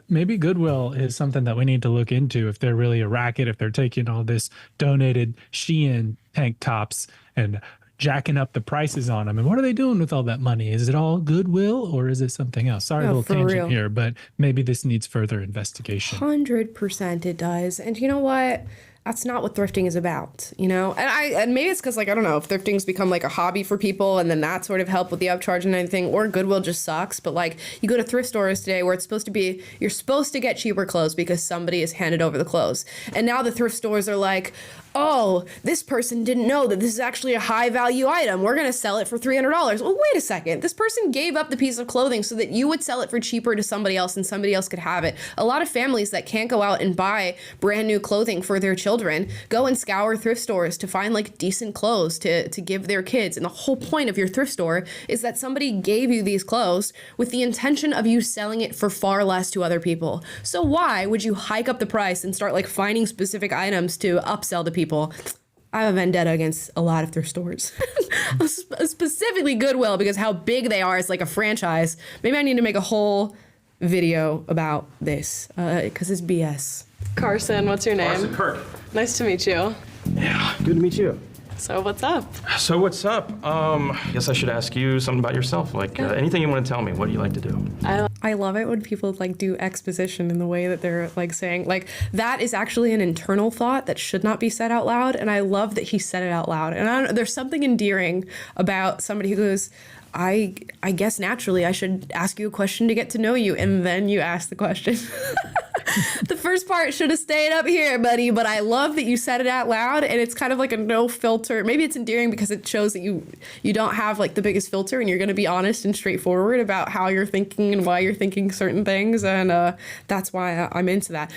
Maybe Goodwill is something that we need to look into if they're really a racket, if they're taking all this donated Shein tank tops and jacking up the prices on them. And what are they doing with all that money? Is it all Goodwill or is it something else? Sorry, a little tangent real. here, but maybe this needs further investigation. 100% it does. And you know what? That's not what thrifting is about, you know? And maybe it's because, like, I don't know, if thrifting's become like a hobby for people and then that sort of help with the upcharge and everything, or Goodwill just sucks. But like, you go to thrift stores today where it's supposed to be, you're supposed to get cheaper clothes because somebody has handed over the clothes. And now the thrift stores are like, oh, this person didn't know that this is actually a high value item. We're going to sell it for $300. Well, wait a second. This person gave up the piece of clothing so that you would sell it for cheaper to somebody else and somebody else could have it. A lot of families that can't go out and buy brand new clothing for their children go and scour thrift stores to find like decent clothes to give their kids. And the whole point of your thrift store is that somebody gave you these clothes with the intention of you selling it for far less to other people. So why would you hike up the price and start like finding specific items to upsell to people? I have a vendetta against a lot of thrift stores, specifically Goodwill, because how big they are is like a franchise. Maybe I need to make a whole video about this because it's BS. Carson, what's your name? Carson Kirk. Nice to meet you. Yeah, good to meet you. So what's up? So what's up? I guess I should ask you something about yourself. Like anything you want to tell me. What do you like to do? I love it when people like do exposition in the way that they're like saying like that is actually an internal thought that should not be said out loud. And I love that he said it out loud. And I don't, there's something endearing about somebody who goes, I guess naturally I should ask you a question to get to know you, and then you ask the question. The first part should have stayed up here, buddy, but I love that you said it out loud, and it's kind of like a no filter. Maybe it's endearing because it shows that you don't have like the biggest filter, and you're going to be honest and straightforward about how you're thinking and why you're thinking certain things, and that's why I'm into that.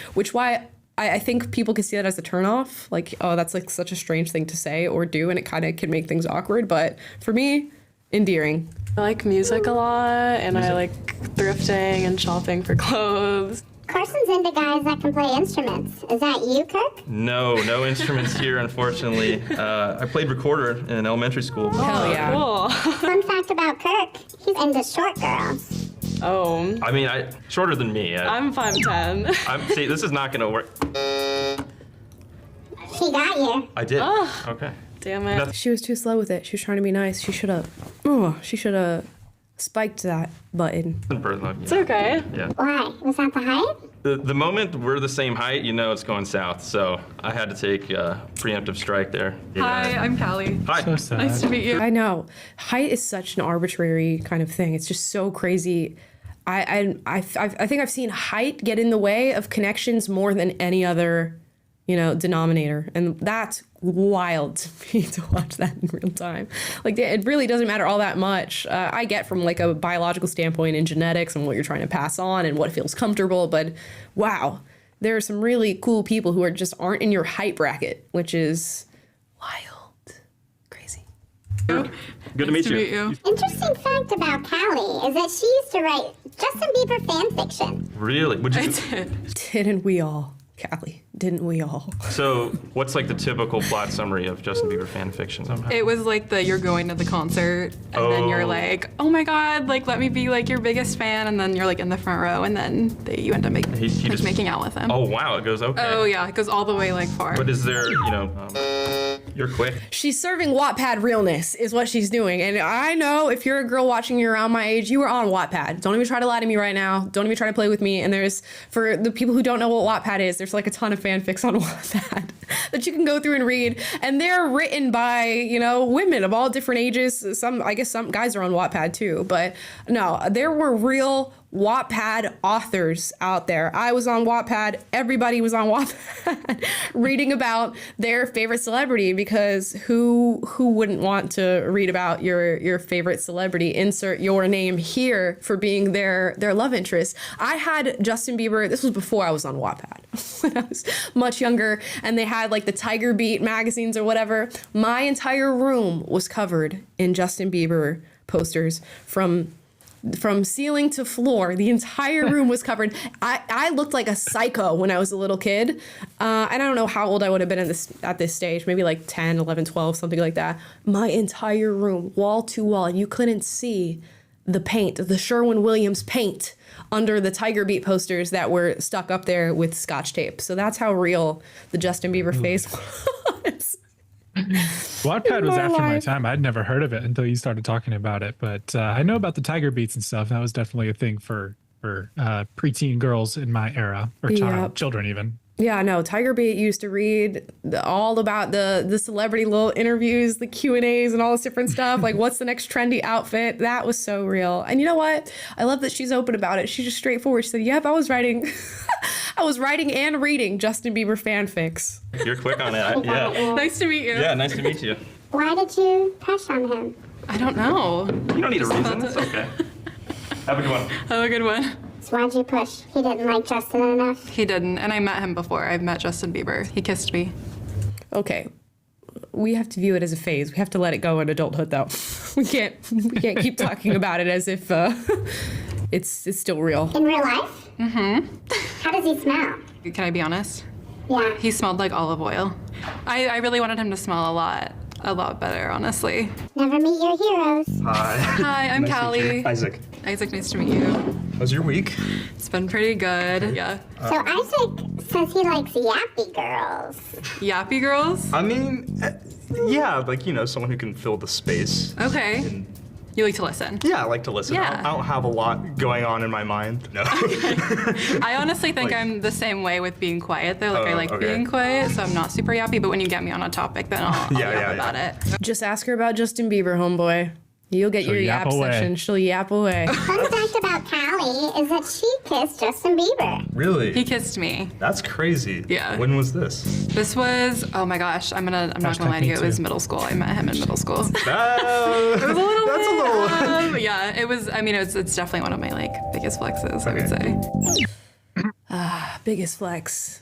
I think people can see that as a turnoff, like, oh, that's like such a strange thing to say or do, and it kind of can make things awkward. But for me, endearing. I like music a lot, and I like thrifting and shopping for clothes. Carson's into guys that can play instruments. Is that you, Kirk? No instruments here, unfortunately. I played recorder in elementary school. Hell yeah. Cool. Fun fact about Kirk, he's into short girls. Oh. I mean, shorter than me. I'm 5'10". See, this is not gonna work. He got you. I did. Oh. Okay. Damn it. She was too slow with it. She was trying to be nice. She should have spiked that button. It's okay. Yeah. Why? Was that the height? The moment we're the same height, you know it's going south. So I had to take a preemptive strike there. Hi, I'm Callie. Hi. So sad. Nice to meet you. I know. Height is such an arbitrary kind of thing. It's just so crazy. I think I've seen height get in the way of connections more than any other, denominator. And that's wild to me to watch that in real time. Like, it really doesn't matter all that much. I get from like a biological standpoint in genetics and what you're trying to pass on and what feels comfortable, but wow, there are some really cool people who aren't in your height bracket, which is wild. Crazy. Good to meet you. Interesting fact about Callie is that she used to write Justin Bieber fan fiction. Really? Would you? Didn't we all? Callie, didn't we all? So, what's like the typical plot summary of Justin Bieber fan fiction? It was like you're going to the concert and then you're like, oh my god, like let me be like your biggest fan, and then you're like in the front row and then you end up making out with him. Oh wow, it goes okay. Oh yeah, it goes all the way like far. But is there, you're quick. She's serving Wattpad realness is what she's doing. And I know if you're a girl watching you around my age, you were on Wattpad. Don't even try to lie to me right now. Don't even try to play with me. And for the people who don't know what Wattpad is, there's like a ton of fanfics on Wattpad. that you can go through and read, and they're written by, you know, women of all different ages. I guess some guys are on Wattpad too, but no, there were real Wattpad authors out there. I was on Wattpad. Everybody was on Wattpad reading about their favorite celebrity, because who wouldn't want to read about your favorite celebrity? Insert your name here for being their love interest. I had Justin Bieber. This was before I was on Wattpad. When I was much younger, and they had like the Tiger Beat magazines or whatever. My entire room was covered in Justin Bieber posters from ceiling to floor. The entire room was covered. I looked like a psycho when I was a little kid. And I don't know how old I would have been at this stage, maybe like 10, 11, 12, something like that. My entire room, wall to wall, you couldn't see the paint, the Sherwin-Williams paint under the Tiger Beat posters that were stuck up there with Scotch tape. So that's how real the Justin Bieber face was. Wattpad was after my time. I'd never heard of it until you started talking about it. But I know about the Tiger Beats and stuff. That was definitely a thing for preteen girls in my era, or children even. Yeah, no, Tiger Beat used to read all about the celebrity little interviews, the Q&As and all this different stuff. Like, what's the next trendy outfit? That was so real. And you know what? I love that she's open about it. She's just straightforward. She said, yep, I was writing and reading Justin Bieber fanfics. You're quick on it. Yeah. Nice to meet you. Yeah, nice to meet you. Why did you crush on him? I don't know. You don't need a reason. It's okay. Have a good one. Have a good one. So why'd you push? He didn't like Justin enough? He didn't, and I met him before. I've met Justin Bieber. He kissed me. Okay. We have to view it as a phase. We have to let it go in adulthood, though. We can't keep talking about it as if it's still real. In real life? Mm-hmm. How does he smell? Can I be honest? Yeah. He smelled like olive oil. I really wanted him to smell a lot better, honestly. Never meet your heroes. Hi. Hi, I'm Nice to meet Callie. you. Isaac. Isaac, nice to meet you. How's your week? It's been pretty good, yeah. So Isaac says he likes yappy girls. Yappy girls? I mean, yeah, like, you know, someone who can fill the space. Okay. You like to listen? Yeah, I like to listen. Yeah. I don't have a lot going on in my mind. No. I honestly think I'm the same way with being quiet, though. Like, I like being quiet, so I'm not super yappy, but when you get me on a topic, then I'll yap about it. Just ask her about Justin Bieber, homeboy. You'll get your yap session. She'll yap away. Fun fact about Callie is that she kissed Justin Bieber. Really? He kissed me. That's crazy. Yeah. When was this? This was, oh my gosh, I'm not gonna lie to you, it was middle school. I met him in middle school. It was a little bit, yeah, it was, I mean, it's definitely one of my like biggest flexes, I would say. Biggest flex.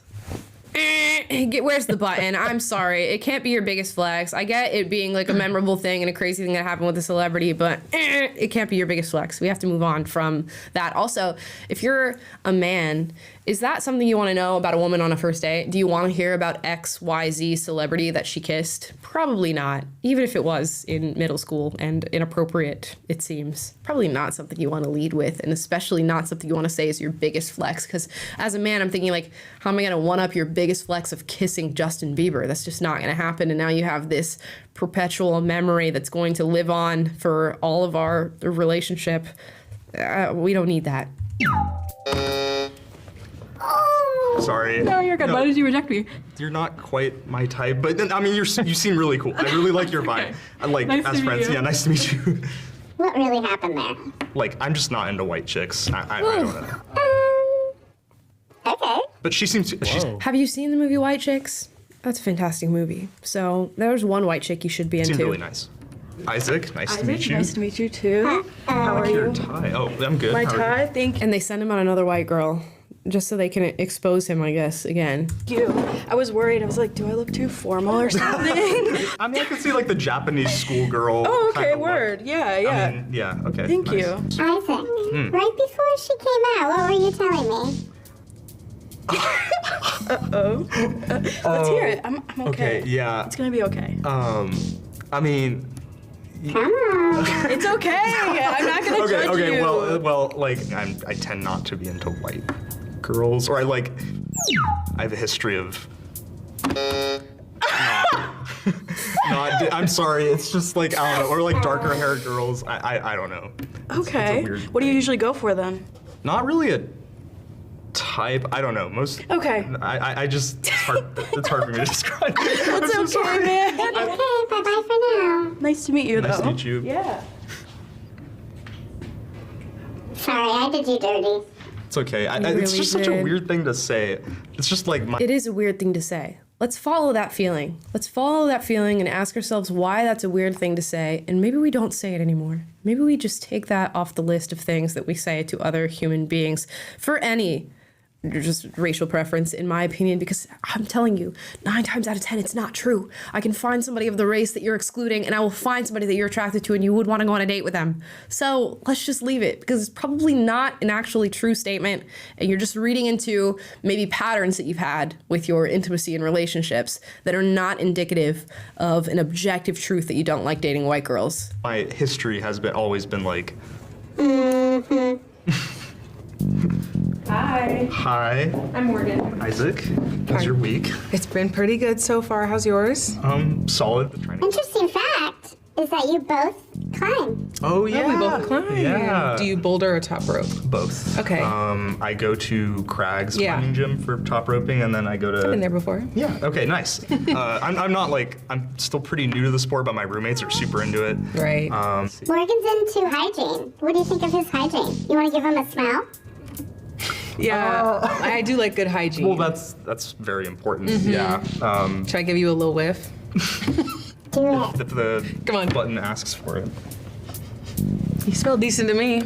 Where's the button? I'm sorry. It can't be your biggest flex. I get it being like a memorable thing and a crazy thing that happened with a celebrity, but it can't be your biggest flex. We have to move on from that. Also, if you're a man, is that something you want to know about a woman on a first date? Do you want to hear about XYZ celebrity that she kissed? Probably not. Even if it was in middle school and inappropriate, it seems. Probably not something you want to lead with, and especially not something you want to say is your biggest flex. Because as a man, I'm thinking like, how am I going to one up your biggest flex of kissing Justin Bieber? That's just not going to happen. And now you have this perpetual memory that's going to live on for all of our relationship. We don't need that. Sorry. No, you're good. Why did you reject me? You're not quite my type, but I mean, you seem really cool. I really like your vibe. I like Nice as to meet friends. you. Yeah, nice to meet you. What really happened there? Like, I'm just not into white chicks. I don't know. Okay. But she seems. Have you seen the movie White Chicks? That's a fantastic movie. So there's one white chick you should be into. Seems really nice. Isaac, nice to meet you. Nice to meet you too. How are Your you? tie. Oh, I'm good. My How are tie, thank you. And they send him on another white girl just so they can expose him, I guess, again. I was worried. I was like, do I look too formal or something? I mean, I can see like the Japanese schoolgirl. Oh, okay, kinda word. look. Yeah, yeah. I mean, yeah, okay. Thank nice. you. Isaac, Hmm. right before she came out, what were you telling me? Uh-oh. Let's hear it. I'm okay. Okay, yeah. It's gonna be okay. I mean. Come on. It's okay. I'm not gonna judge you. Okay, well, like I tend not to be into white girls, or I have a history of. Not, I'm sorry. It's just like I don't know, or like darker haired girls. I don't know. Okay. What do you usually go for then? Not really a type, I don't know. Most. Okay. I just it's hard for me to describe. It's okay, sorry. man. Okay, bye-bye for now. Nice to meet you, Nice though. to meet you. Yeah. Sorry, I did you dirty. It's okay. It's really just such a did. weird thing to say. It's just like my. It is a weird thing to say. Let's follow that feeling. Let's follow that feeling and ask ourselves why that's a weird thing to say, and maybe we don't say it anymore. Maybe we just take that off the list of things that we say to other human beings for any just racial preference, in my opinion, because I'm telling you, 9 times out of 10, it's not true. I can find somebody of the race that you're excluding, and I will find somebody that you're attracted to and you would want to go on a date with them. So let's just leave it, because it's probably not an actually true statement, and you're just reading into maybe patterns that you've had with your intimacy and relationships that are not indicative of an objective truth that you don't like dating white girls. My history has always been like. Hi. Hi. I'm Morgan. Isaac. How's your week? It's been pretty good so far. How's yours? Solid. Interesting fact is that you both climb. Oh yeah. we both climb. Yeah. Do you boulder or top rope? Both. Okay. I go to Craig's Yeah. climbing gym for top roping, and then I go to. I've been there before. Yeah. Okay. Nice. I'm not like I'm still pretty new to the sport, but my roommates are super into it. Right. Morgan's into hygiene. What do you think of his hygiene? You want to give him a smell? Yeah, I do like good hygiene. Well, that's very important. Mhm. Yeah. Should I give you a little whiff? Do it. If the button asks for it. You smell decent to me.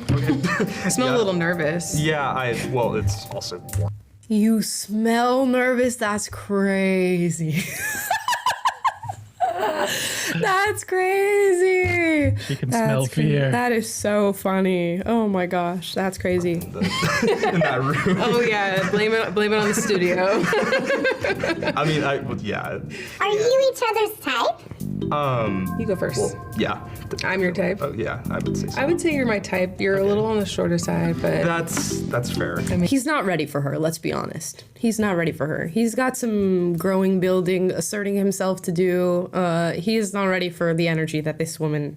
I smell a little nervous. Yeah. Well, it's also warm. You smell nervous? That's crazy. That's crazy. She can That's smell fear. That is so funny. Oh my gosh, that's crazy. In that room. Oh yeah, blame it on the studio. I mean, yeah. Are you each other's type? You go first. Well, yeah. I'm your type. Oh yeah, I would say so. I would say you're my type. You're a little on the shorter side, but That's fair. I mean, He's not ready for her, let's be honest. He's not ready for her. He's got some growing, building, asserting himself to do. He is not ready for the energy that this woman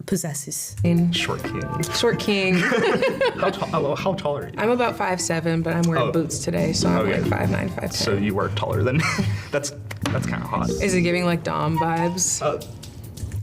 possesses. Short king. Short king. How tall are you? I'm about 5'7", but I'm wearing boots today, so I'm Okay. like 5'9", 5'10". So you are taller than me. That's kind of hot. Is it giving like Dom vibes?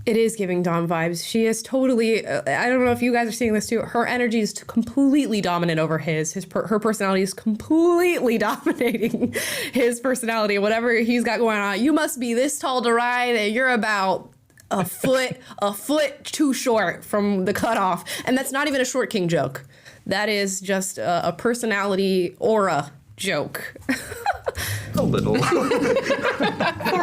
It is giving Dom vibes. She is totally, I don't know if you guys are seeing this too, her energy is completely dominant over his. Her personality is completely dominating his personality. Whatever he's got going on, you must be this tall to ride and you're about a foot too short from the cutoff. And that's not even a short king joke. That is just a personality aura joke. A little. So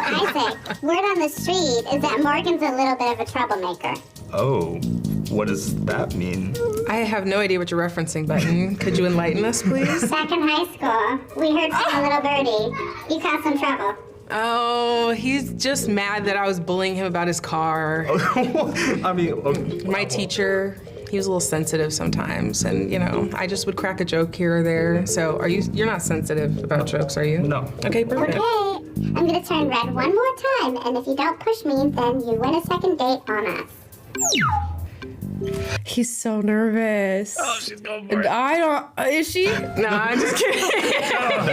Isaac, word on the street is that Morgan's a little bit of a troublemaker. Oh, what does that mean? I have no idea what you're referencing, Button. Could you enlighten us, please? Back in high school, we heard from a little birdie. You caused some trouble. Oh, he's just mad that I was bullying him about his car. I mean, my teacher, he was a little sensitive sometimes, and I just would crack a joke here or there. So you're not sensitive about jokes, are you? No. Okay, perfect. Okay, I'm gonna turn red one more time, and if you don't push me, then you win a second date on us. He's so nervous. Oh, she's going for it. I don't. Is she? No, I'm just kidding.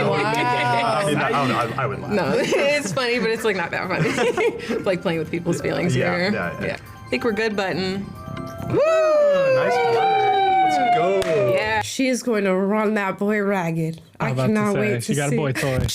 Wow. I mean, I would laugh. No, it's funny, but it's like not that funny. It's like playing with people's feelings here. Yeah. I think we're good, Button. Nice work. Let's go. Yeah. She is going to run that boy ragged. I cannot wait to see. She got a boy toy.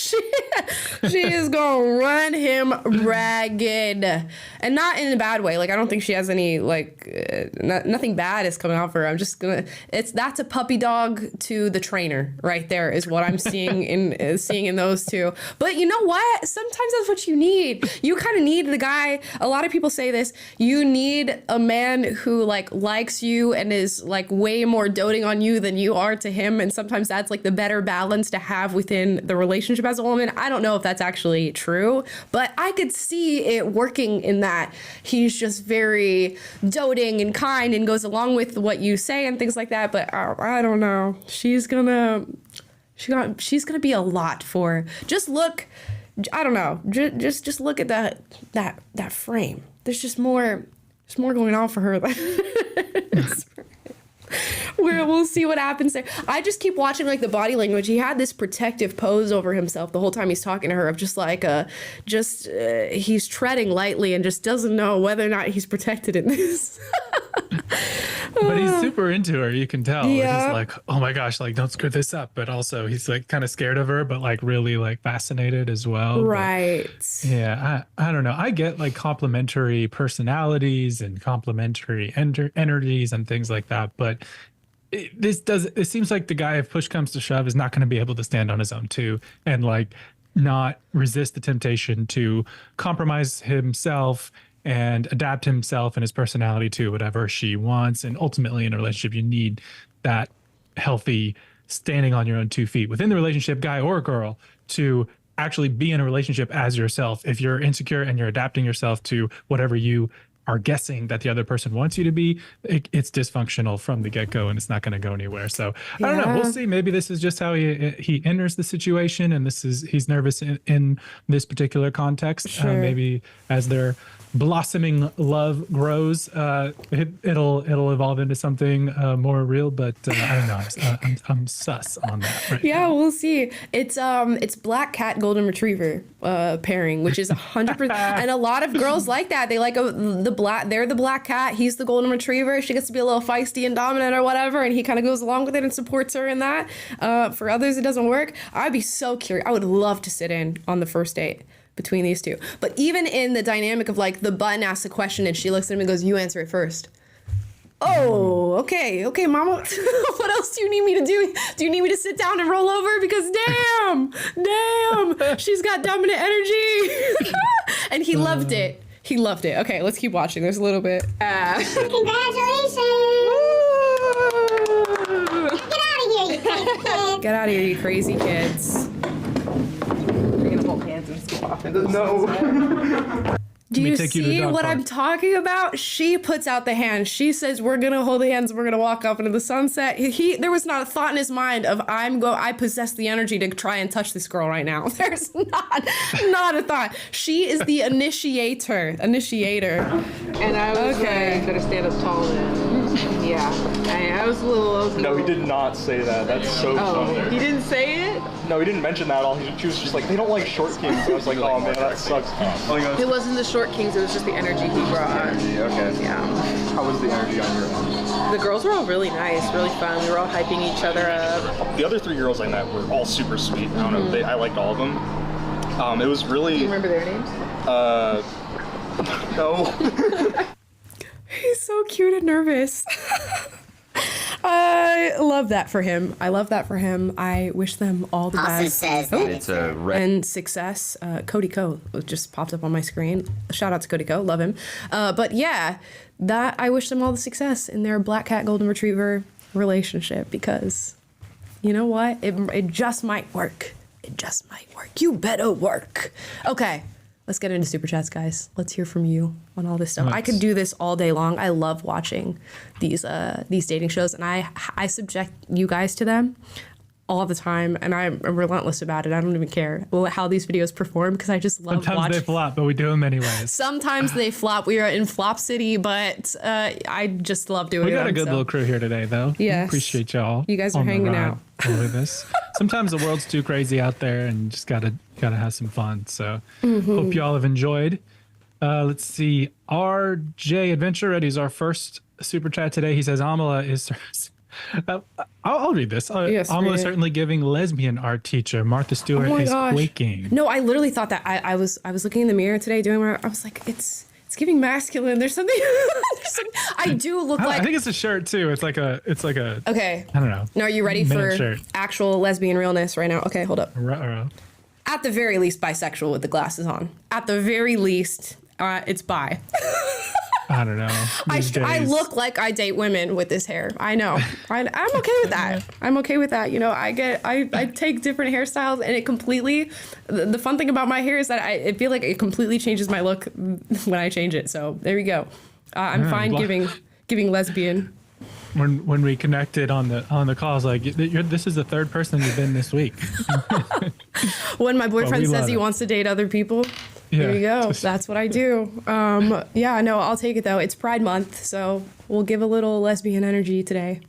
She is going to run him ragged. And not in a bad way. Like, I don't think she has any, nothing bad is coming out for her. I'm just going to, that's a puppy dog to the trainer right there is what I'm seeing in those two. But you know what? Sometimes that's what you need. You kind of need the guy, a lot of people say this, you need a man who, likes you and is, way more doting on you than you are to him. And sometimes that's, the better balance to have within the relationship as a woman. I don't know if that's actually true, but I could see it working in that he's just very doting and kind and goes along with what you say and things like that. But I don't know. She's gonna be a lot for. Just look. I don't know. Just look at that frame. There's just more going on for her. We'll see what happens there. I just keep watching like the body language. He had this protective pose over himself the whole time he's talking to her, of just like he's treading lightly and just doesn't know whether or not he's protected in this. But he's super into her, you can tell. Yeah. He's like, oh my gosh, like don't screw this up. But also he's like kind of scared of her, but like really like fascinated as well. Right. But, yeah, I don't know. I get like complementary personalities and complementary energies and things like that. But it seems like the guy, if push comes to shove, is not going to be able to stand on his own too. And like not resist the temptation to compromise himself and adapt himself and his personality to whatever she wants. And ultimately in a relationship, you need that healthy standing on your own 2 feet within the relationship, guy or girl, to actually be in a relationship as yourself. If you're insecure and you're adapting yourself to whatever you are guessing that the other person wants you to be, it's dysfunctional from the get-go and it's not going to go anywhere. So I don't know. We'll see. Maybe this is just how he enters the situation, and he's nervous in this particular context. Sure. Maybe as their blossoming love grows, it'll evolve into something more real. But I don't know. I'm sus on that. Right Yeah, now. we'll see. It's black cat golden retriever pairing, which is 100%. And a lot of girls like that. They like they're the black cat, he's the golden retriever. She gets to be a little feisty and dominant or whatever, and he kind of goes along with it and supports her in that. For others, it doesn't work. I'd be so curious. I would love to sit in on the first date between these two. But even in the dynamic of like the button asks a question and she looks at him and goes, you answer it first. Oh, okay, mama. What else do you need me to do? Do you need me to sit down and roll over? Because damn, she's got dominant energy. And he loved it. He loved it. Okay, let's keep watching. There's a little bit. Congratulations! Get out of here, you crazy kids. Get out of here, you crazy kids. We're gonna hold hands and skip off into the No. Do you see what I'm talking about? She puts out the hand. She says, we're going to hold hands. We're going to walk off into the sunset. There was not a thought in his mind of, I possess the energy to try and touch this girl right now. There's not a thought. She is the initiator. And I was like, better stand up tall then. Yeah. I was a little. No, he did not say that. That's so funny. He didn't say it? No, he didn't mention that at all. She was just like, they don't like short kings. I was like, oh man, that sucks. It wasn't the short kings, it was just the energy he brought. Okay. Yeah. How was the energy on your end? The girls were all really nice, really fun. We were all hyping each other up. The other 3 girls I met were all super sweet. I don't know, I liked all of them. It was really. Do you remember their names? No. He's so cute and nervous. I love that for him. I wish them all the best. Says that it's a and success. Cody Ko just popped up on my screen. Shout out to Cody Ko, love him. But yeah, that I wish them all the success in their black cat golden retriever relationship, because you know what? It just might work. It just might work. You better work. Okay. Let's get into Super Chats, guys. Let's hear from you on all this stuff. I could do this all day long. I love watching these dating shows, and I subject you guys to them all the time, and I'm relentless about it. I don't even care how these videos perform, because I just love Sometimes watching. they flop, but we do them anyways. Sometimes they flop. We are in Flop City, but I just love doing it. We got a good little crew here today, though. Yes. Appreciate y'all. You guys are hanging out with us. Sometimes the world's too crazy out there, and just gotta have some fun. So hope y'all have enjoyed. Let's see. RJ Adventure Ready is our first super chat today. He says Amala is. I'll read this. Yes, Amala is certainly giving lesbian art teacher. Martha Stewart is quaking. No, I literally thought that. I was looking in the mirror today doing my. I was like, it's giving masculine. There's something. I do look like. I think it's a shirt too. It's like a. Okay. I don't know. Now, are you ready for shirt. actual lesbian realness right now? Okay, hold up. Ruh-roh. At the very least, bisexual with the glasses on. At the very least, it's bi. I don't know. I look like I date women with this hair. I know. I'm okay with that. I'm okay with that. You know, I take different hairstyles, and it completely. The fun thing about my hair is that I feel like it completely changes my look when I change it. So there you go. I'm fine giving lesbian. When we connected on the call, I was like, this is the third person you've been this week. When my boyfriend says he wants to date other people, there you go. That's what I do. Yeah, no, I'll take it though. It's Pride Month, so we'll give a little lesbian energy today.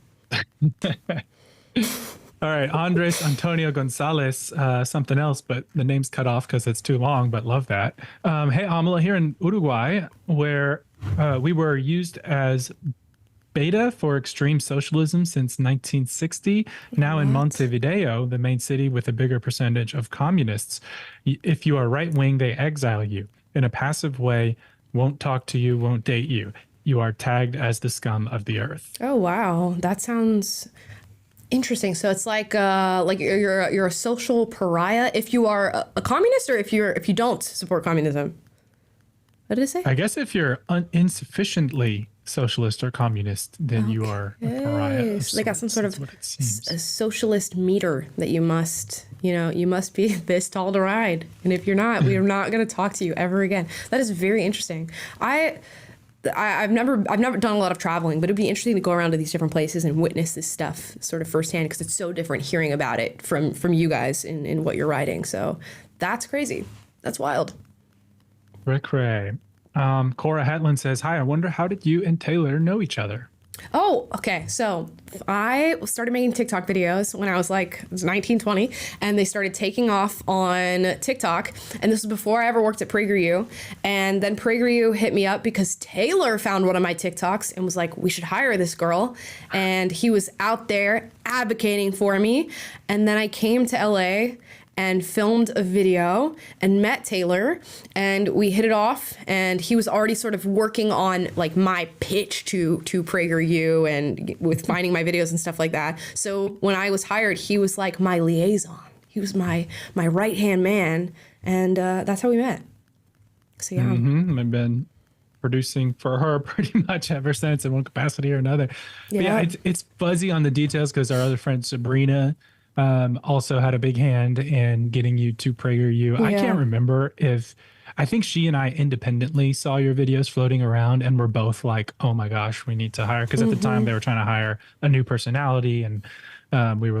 All right, Andres Antonio Gonzalez, something else, but the name's cut off because it's too long, but love that. Hey, Amala, here in Uruguay, where we were used as beta for extreme socialism since 1960. Now in Montevideo, the main city with a bigger percentage of communists, if you are right-wing, they exile you in a passive way, won't talk to you, won't date you. You are tagged as the scum of the earth. Oh, wow. That sounds interesting. So it's like you're a social pariah if you are a communist, or if you don't support communism. What did it say? I guess if you're insufficiently socialist or communist, then you are a pariah. So they got some sort of a socialist meter that you must be this tall to ride. And if you're not, we are not going to talk to you ever again. That is very interesting. I've never done a lot of traveling, but it'd be interesting to go around to these different places and witness this stuff sort of firsthand, because it's so different hearing about it from you guys in what you're writing. So that's crazy. That's wild. Rick Ray. Cora Hetland says, hi, I wonder, how did you and Taylor know each other? Oh, okay. So I started making TikTok videos when I was 19, 20, and they started taking off on TikTok. And this was before I ever worked at PragerU. And then PragerU hit me up because Taylor found one of my TikToks and was like, we should hire this girl. And he was out there advocating for me. And then I came to LA and filmed a video and met Taylor, and we hit it off, and he was already sort of working on my pitch to PragerU and with finding my videos and stuff like that. So when I was hired, he was like my liaison. He was my right-hand man, and that's how we met. So yeah. I've been producing for her pretty much ever since in one capacity or another. But yeah, it's fuzzy on the details because our other friend Sabrina also had a big hand in getting you to PragerU. I can't remember I think she and I independently saw your videos floating around and were both like, oh my gosh, we need to hire. Because at the time they were trying to hire a new personality, and we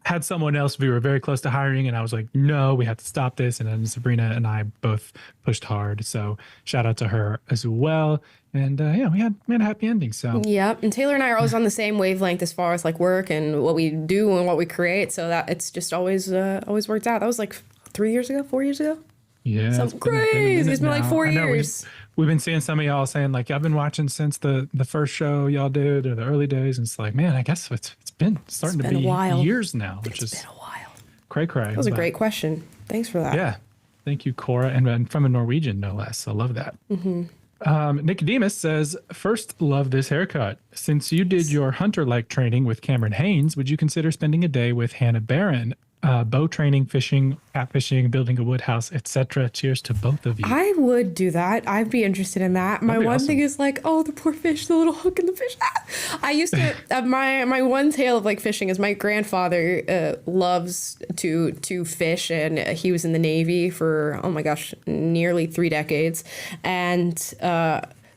had someone else we were very close to hiring, and I was like, no, we have to stop this. And then Sabrina and I both pushed hard. So shout out to her as well. And we had a happy ending. So yep. And Taylor and I are always on the same wavelength as far as work and what we do and what we create. So that it's just always worked out. That was 4 years ago. Yeah, something crazy. It's been 4 years. We've been seeing some of y'all saying I've been watching since the first show y'all did, or the early days. And it's man, I guess it's been starting to be years now, which is been a while. Cray. That was a great question. Thanks for that. Yeah. Thank you, Cora. And from a Norwegian, no less. I love that. Nicodemus says, first, love this haircut. Since you did your hunter-like training with Cameron Haynes, would you consider spending a day with Hannah Barron? Bow training, fishing, catfishing, building a wood house, etc. Cheers to both of you. I would do that. I'd be interested in that. My one thing is oh, the poor fish, the little hook in the fish. I used to my one tale of fishing is my grandfather loves to fish, and he was in the Navy for, oh my gosh, nearly 3 decades. And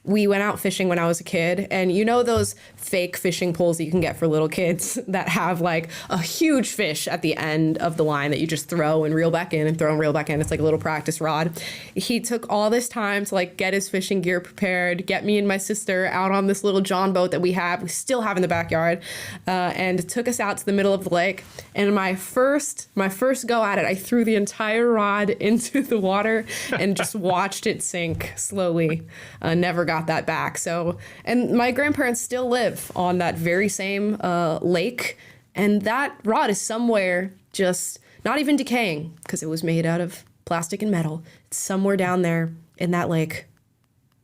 we went out fishing when I was a kid, and those fake fishing poles that you can get for little kids that have a huge fish at the end of the line that you just throw and reel back in and throw and reel back in. It's like a little practice rod. He took all this time to get his fishing gear prepared, get me and my sister out on this little John boat that we still have in the backyard, and took us out to the middle of the lake. And my first go at it, I threw the entire rod into the water and just watched it sink slowly. Never got that back. So, and my grandparents still live on that very same lake, and that rod is somewhere just not even decaying because it was made out of plastic and metal. It's somewhere down there in that lake.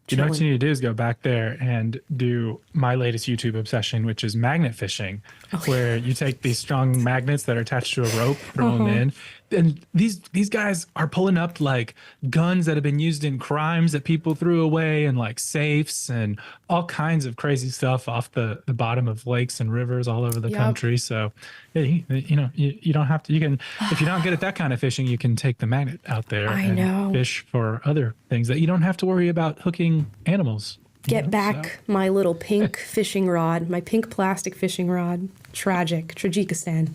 You know what you need to do is go back there and do my latest YouTube obsession, which is magnet fishing, where you take these strong magnets that are attached to a rope, throw them in. And these guys are pulling up guns that have been used in crimes that people threw away, and safes and all kinds of crazy stuff off the bottom of lakes and rivers all over the country. So, yeah, you don't have to. You can, if you're not good at that kind of fishing, you can take the magnet out there and fish for other things that you don't have to worry about hooking animals. Get back my little pink fishing rod, my pink plastic fishing rod. Tajikistan.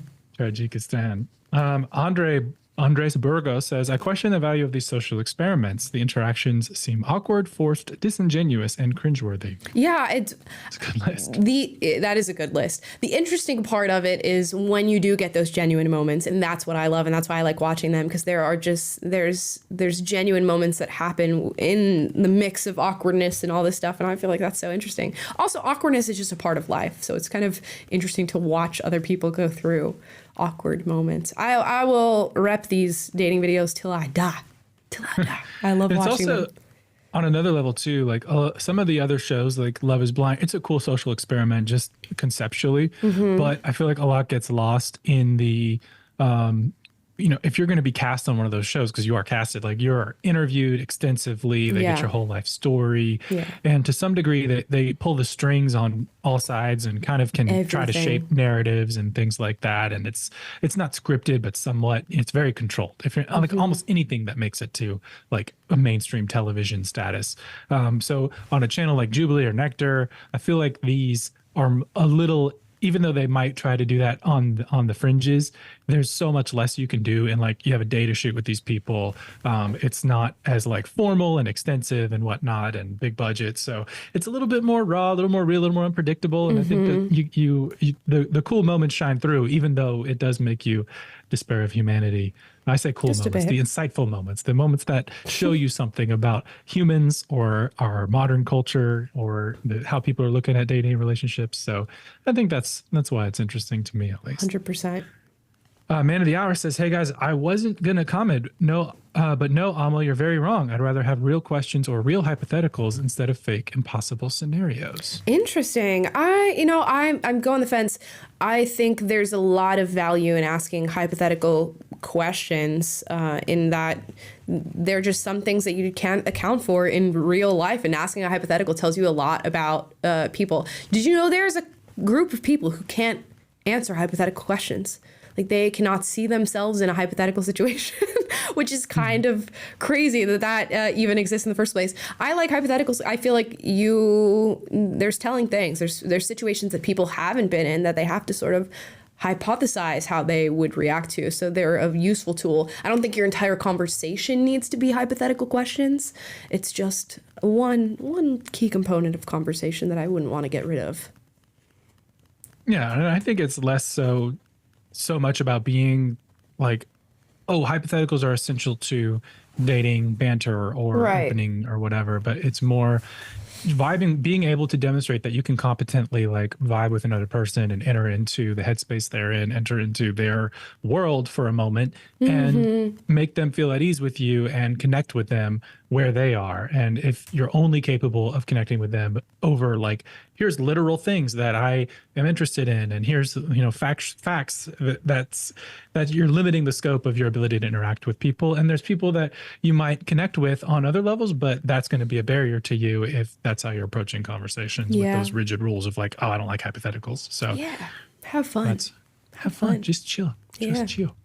Andre Andres Burgos says, I question the value of these social experiments. The interactions seem awkward, forced, disingenuous, and cringeworthy. Yeah, It's a good list. that is a good list. The interesting part of it is when you do get those genuine moments, and that's what I love, and that's why I like watching them, because there's genuine moments that happen in the mix of awkwardness and all this stuff, and I feel like that's so interesting. Also, awkwardness is just a part of life, so it's kind of interesting to watch other people go through awkward moments. I will rep these dating videos till I die. I love watching them. On another level too, like some of the other shows like Love is Blind, it's a cool social experiment just conceptually, but I feel like a lot gets lost in the if you're going to be cast on one of those shows, because you are casted, like you're interviewed extensively, they get your whole life story, and to some degree they pull the strings on all sides and kind of can try to shape narratives and things like that, and it's not scripted, but somewhat it's very controlled. If you're like almost anything that makes it to like a mainstream television status, so on a channel like Jubilee or Nectar, I feel like these are a little, even though they might try to do that on the fringes, there's so much less you can do. And like you have a day to shoot with these people. It's not as like formal and extensive and whatnot and big budget. So it's a little bit more raw, a little more real, a little more unpredictable. And I think that the cool moments shine through, even though it does make you despair of humanity. I say cool moments, the insightful moments, the moments that show you something about humans or our modern culture or how people are looking at dating relationships. So I think that's why it's interesting to me, at least. 100%. Man of the Hour says, hey guys, I wasn't going to comment. But no, Amal, you're very wrong. I'd rather have real questions or real hypotheticals instead of fake impossible scenarios. Interesting. I'm going the fence. I think there's a lot of value in asking hypothetical questions in that they're just some things that you can't account for in real life, and asking a hypothetical tells you a lot about people. Did you know there's a group of people who can't answer hypothetical questions? Like they cannot see themselves in a hypothetical situation, which is kind of crazy that even exists in the first place. I like hypotheticals. I feel like there's telling things. There's situations that people haven't been in that they have to sort of hypothesize how they would react to. So they're a useful tool. I don't think your entire conversation needs to be hypothetical questions. It's just one key component of conversation that I wouldn't want to get rid of. Yeah, and I think it's less so much about being like, oh, hypotheticals are essential to dating, banter, or opening or whatever, but it's more vibing, being able to demonstrate that you can competently like vibe with another person and enter into the headspace they're in, enter into their world for a moment and make them feel at ease with you and connect with them where they are. And if you're only capable of connecting with them over like, here's literal things that I am interested in, and here's facts that you're limiting the scope of your ability to interact with people. And there's people that you might connect with on other levels, but that's going to be a barrier to you if that's how you're approaching conversations with those rigid rules of like, oh, I don't like hypotheticals. So have fun. Have fun. Just chill. Just chill.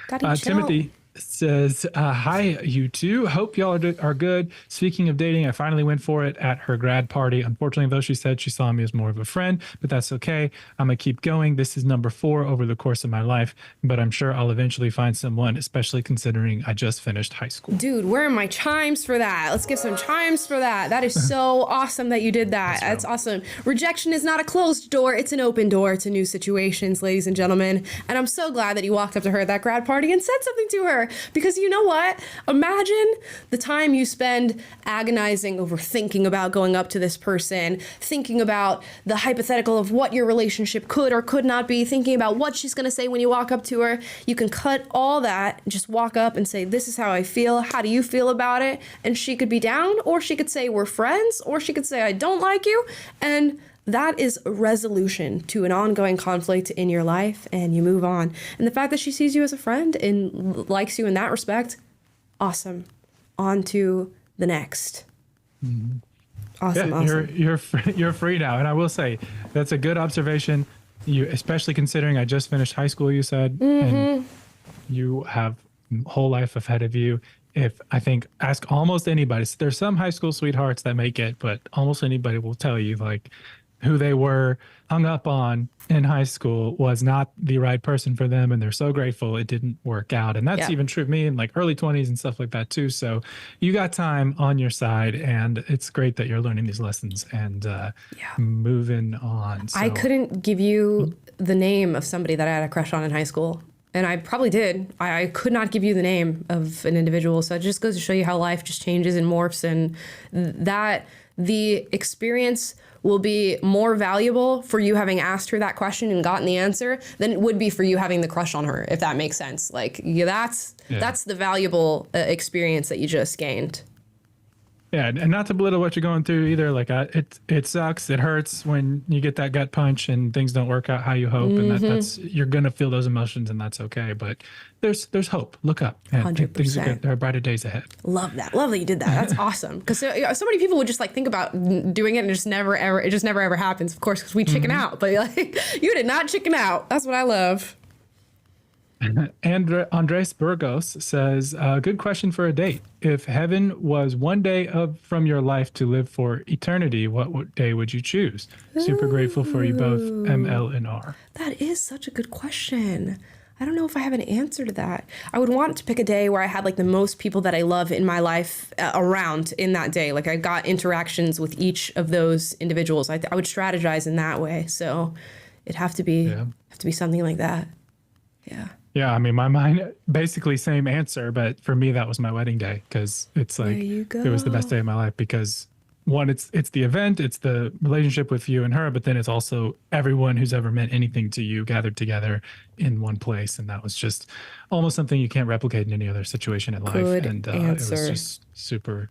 Gotta chill. Timothy says, hi, you two. Hope y'all are good. Speaking of dating, I finally went for it at her grad party. Unfortunately, though, she said she saw me as more of a friend, but that's okay. I'm going to keep going. This is number 4 over the course of my life, but I'm sure I'll eventually find someone, especially considering I just finished high school. Dude, where are my chimes for that? Let's give some chimes for that. That is so awesome that you did that. That's awesome. Rejection is not a closed door. It's an open door to new situations, ladies and gentlemen. And I'm so glad that you walked up to her at that grad party and said something to her. Because you know what? Imagine the time you spend agonizing over thinking about going up to this person, thinking about the hypothetical of what your relationship could or could not be, thinking about what she's going to say when you walk up to her. You can cut all that and just walk up and say, this is how I feel. How do you feel about it? And she could be down, or she could say, we're friends, or she could say, I don't like you. And that is a resolution to an ongoing conflict in your life, and you move on. And the fact that she sees you as a friend and likes you in that respect, awesome. On to the next. Awesome. You're free now. And I will say that's a good observation. You, especially considering I just finished high school, you said, and you have a whole life ahead of you. If I think, ask almost anybody. There's some high school sweethearts that make it, but almost anybody will tell you like, who they were hung up on in high school was not the right person for them, and they're so grateful it didn't work out. And that's even true of me in like early 20s and stuff like that too. So you got time on your side, and it's great that you're learning these lessons and moving on. So, I couldn't give you the name of somebody that I had a crush on in high school. And I probably did. I could not give you the name of an individual. So it just goes to show you how life just changes and morphs, and that the experience will be more valuable for you having asked her that question and gotten the answer than it would be for you having the crush on her, if that makes sense. Like, that's the valuable experience that you just gained. Yeah, and not to belittle what you're going through either. Like, it sucks. It hurts when you get that gut punch and things don't work out how you hope, and that's you're gonna feel those emotions, and that's okay. But there's hope. Look up. 100%. Things are good. There are brighter days ahead. Love that. Love that you did that. That's awesome. Because so many people would just like think about doing it and it just never ever happens. Of course, because we chicken out. But like, you did not chicken out. That's what I love. Andres Burgos says, good question for a date. If heaven was one day from your life to live for eternity, what day would you choose? Super grateful for you both, ML and R. That is such a good question. I don't know if I have an answer to that. I would want to pick a day where I had like the most people that I love in my life around in that day. Like I got interactions with each of those individuals. I would strategize in that way. So it'd have to be something like that. Yeah. Yeah, I mean, my mind, basically same answer, but for me, that was my wedding day, because it's like, it was the best day of my life, because one, it's the event, it's the relationship with you and her, but then it's also everyone who's ever meant anything to you gathered together in one place. And that was just almost something you can't replicate in any other situation in life. Good and answer. It was just super,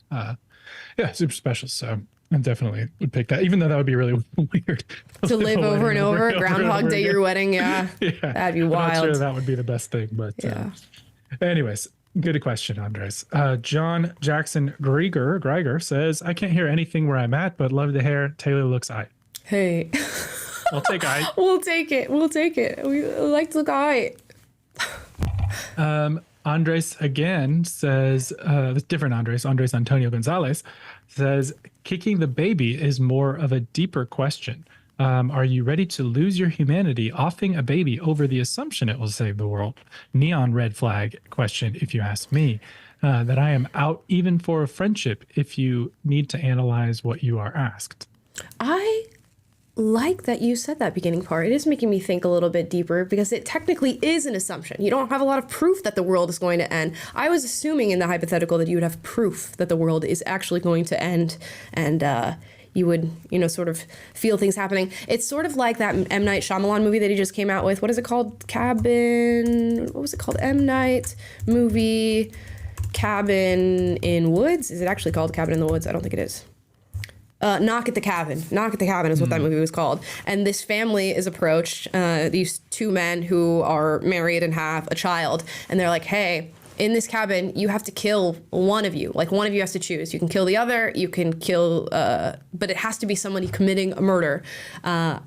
super special. So I definitely would pick that, even though that would be really weird. To live over and over, Groundhog Day your wedding, that'd be wild. I'm not sure that would be the best thing, but anyways, good question, Andres. John Jackson Greiger says, I can't hear anything where I'm at, but love the hair. Taylor looks aight. Hey. I'll take aight. We'll take it. We like to look aight. Andres again says, different Andres Antonio Gonzalez says, kicking the baby is more of a deeper question. Are you ready to lose your humanity, offing a baby over the assumption it will save the world? Neon red flag question, if you ask me. That I am out even for a friendship if you need to analyze what you are asked. I like that you said that beginning part. It is making me think a little bit deeper, because it technically is an assumption. You don't have a lot of proof that the world is going to end. I was assuming in the hypothetical that you would have proof that the world is actually going to end, and you would, sort of feel things happening. It's sort of like that M. Night Shyamalan movie that he just came out with. What is it called? What was it called? M. Night movie, Cabin in Woods? Is it actually called Cabin in the Woods? I don't think it is. Knock at the Cabin. Knock at the Cabin is what that movie was called. And this family is approached, these two men who are married and have a child. And they're like, hey, in this cabin, you have to kill one of you. Like, one of you has to choose. You can kill the other, you can kill, but it has to be somebody committing a murder,